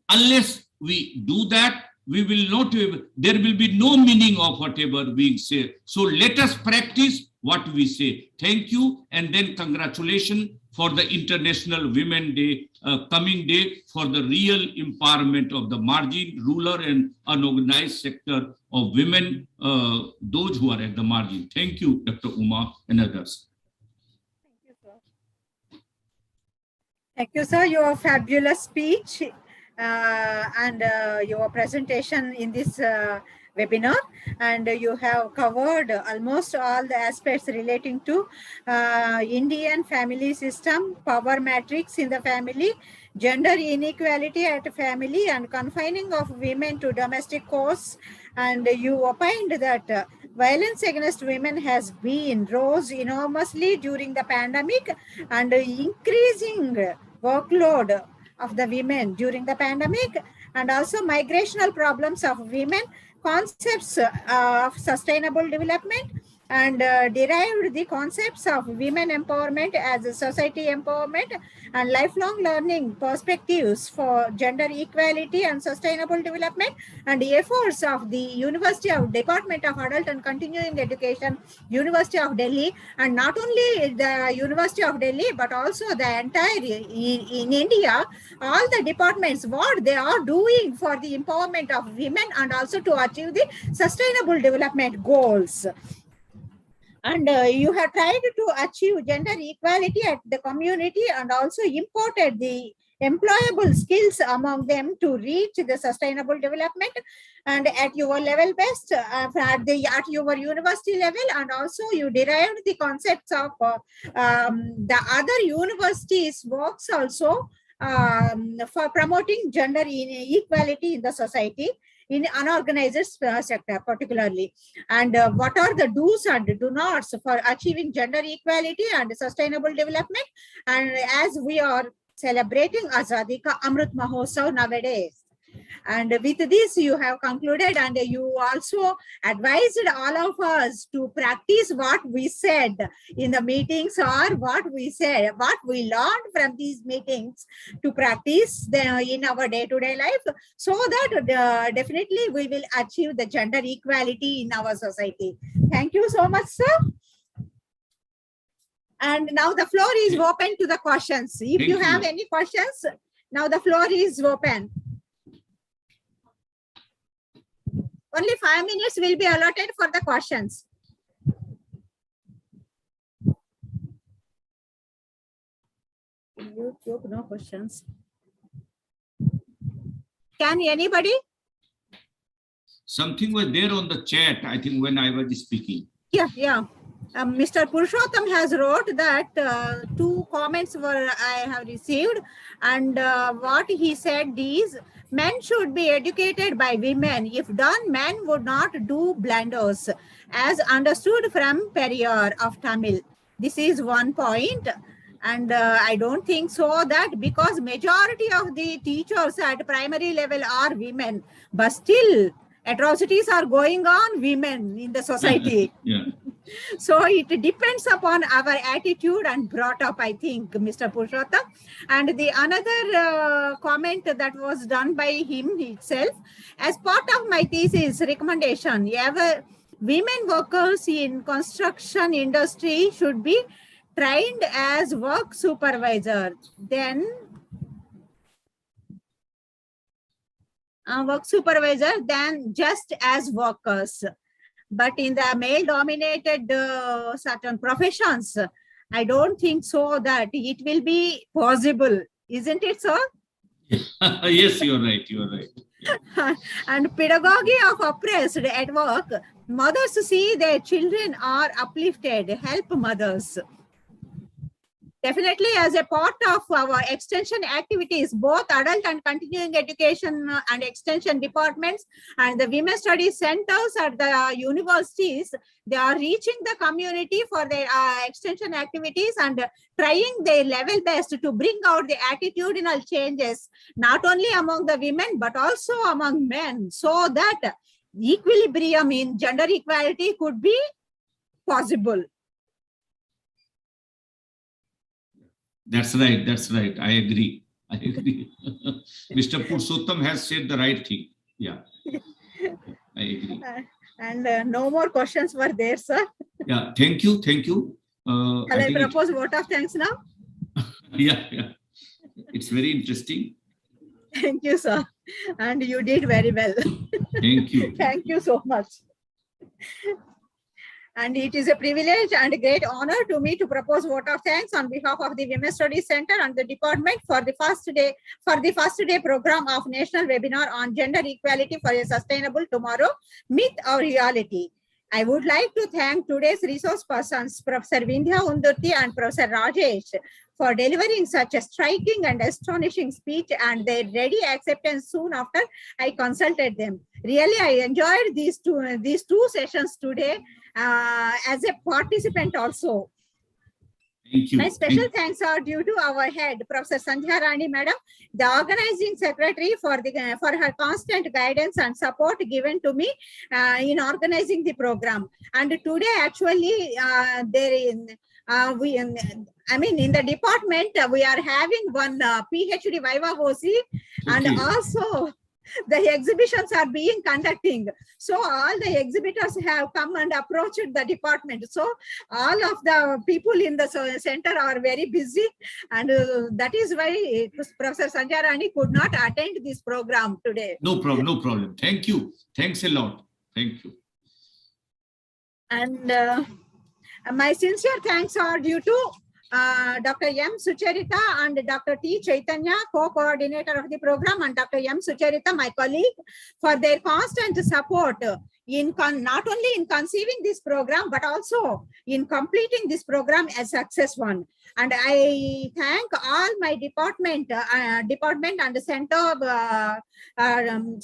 unless we do that, we will not, there will be no meaning of whatever we say. So let us practice what we say. Thank you, and then congratulations for the International Women Day, coming day, for the real empowerment of the margin, rural and unorganized sector of women, those who are at the margin. Thank you, Dr. Uma and others. Thank you, sir. Your fabulous speech and your presentation in this webinar, and you have covered almost all the aspects relating to Indian family system, power matrix in the family, gender inequality at family, and confining of women to domestic chores, and you opined that violence against women has been rose enormously during the pandemic, and increasing workload of the women during the pandemic, and also migrational problems of women, concepts of sustainable development, and derived the concepts of women empowerment as a society empowerment, and lifelong learning perspectives for gender equality and sustainable development, and the efforts of the University of Department of Adult and Continuing Education, University of Delhi, and not only the University of Delhi, but also the entire in India, all the departments, what they are doing for the empowerment of women and also to achieve the sustainable development goals. And you have tried to achieve gender equality at the community and also imported the employable skills among them to reach the sustainable development, and at your level best, at your university level, and also you derived the concepts of the other universities works also for promoting gender equality in the society, in unorganized sector particularly, and what are the do's and do nots for achieving gender equality and sustainable development. And as we are celebrating Azadi Ka Amrit Mahotsav nowadays, and with this you have concluded, and you also advised all of us to practice what we said in the meetings, or what we said, what we learned from these meetings, to practice in our day-to-day life, so that definitely we will achieve the gender equality in our society. Thank you so much, sir. And now the floor is open to the questions. If you have any questions, now the floor is open. Only 5 minutes will be allotted for the questions. YouTube, no questions. Can anybody? Something was there on the chat, I think, when I was speaking. Yeah. Mr. Purushottam has wrote that 2 comments I have received, and what he said is, men should be educated by women. If done, men would not do blunders, as understood from Periyar of Tamil. This is one point. And I don't think so, that because majority of the teachers at primary level are women, but still atrocities are going on women in the society. Yeah. So it depends upon our attitude and brought up, I think, Mr. Purushottam. And the another comment that was done by him itself, as part of my thesis recommendation, women workers in construction industry should be trained as work supervisor, then just as workers. But in the male-dominated certain professions, I don't think so that it will be possible. Isn't it, sir? Yes, you're right. You're right. And pedagogy of oppressed at work, mothers see their children are uplifted, help mothers. Definitely, as a part of our extension activities, both adult and continuing education and extension departments and the women studies centers at the universities, they are reaching the community for their extension activities and trying their level best to bring out the attitudinal changes, not only among the women, but also among men, so that equilibrium in gender equality could be possible. That's right. That's right. I agree. Mr. Purushottam has said the right thing. Yeah, I agree. And no more questions were there, sir. Yeah, thank you. Thank you. Shall I propose vote of thanks now? Yeah. It's very interesting. Thank you, sir. And you did very well. Thank you. Thank you so much. And it is a privilege and a great honor to me to propose vote of thanks on behalf of the Women's Studies Center and the department for the first day program of National Webinar on Gender Equality for a Sustainable Tomorrow, Myth or Reality. I would like to thank today's resource persons, Professor Vindhya Undurti and Professor Rajesh, for delivering such a striking and astonishing speech and their ready acceptance soon after I consulted them. Really, I enjoyed these two sessions today as a participant also. Thank you. My special thanks are due to our head, Professor Sandhya Rani Madam, the organizing secretary, for her constant guidance and support given to me in organizing the program. And today, actually, in the department, we are having one PhD Viva OC, and also the exhibitions are being conducting. So all the exhibitors have come and approached the department. So all of the people in the center are very busy, and that is why Professor Sandhya Rani could not attend this program today. No problem, no problem. Thank you. Thanks a lot. Thank you. And my sincere thanks are due to Dr. M. Sucharita and Dr. T. Chaitanya, co-coordinator of the program, and Dr. M. Sucharita, my colleague, for their constant support in not only in conceiving this program, but also in completing this program as success one. And I thank all my department and center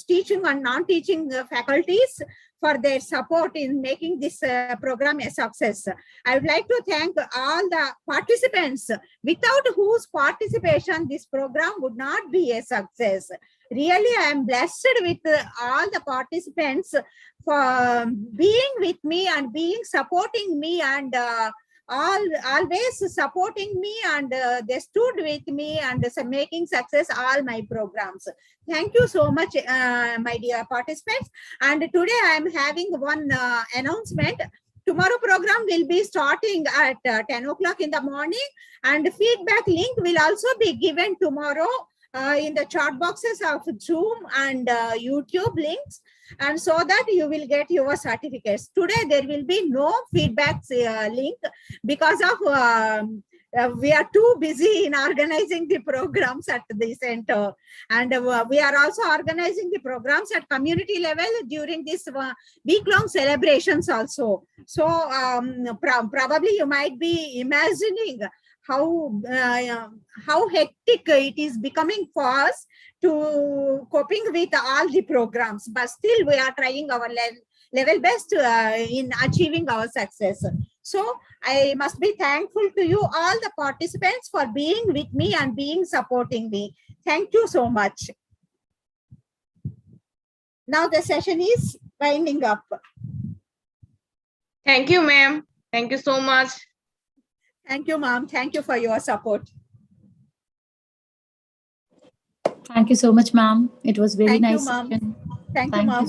teaching and non-teaching faculties for their support in making this program a success. I would like to thank all the participants, without whose participation this program would not be a success. Really, I am blessed with all the participants for being with me and supporting me, and always supporting me, and they stood with me and making success all my programs. Thank you so much, my dear participants. And today I am having one announcement. Tomorrow program will be starting at 10 o'clock in the morning, and feedback link will also be given tomorrow in the chat boxes of Zoom and YouTube links, and so that you will get your certificates. Today there will be no feedback link because of we are too busy in organizing the programs at the center, and we are also organizing the programs at community level during this week-long celebrations also. So probably you might be imagining how hectic it is becoming for us to coping with all the programs, but still we are trying our level best in achieving our success. So I must be thankful to you all the participants for being with me and supporting me. Thank you so much. Now the session is winding up. Thank you, ma'am. Thank you so much. Thank you, ma'am. Thank you for your support. Thank you so much, ma'am. It was very nice. Thank you, ma'am.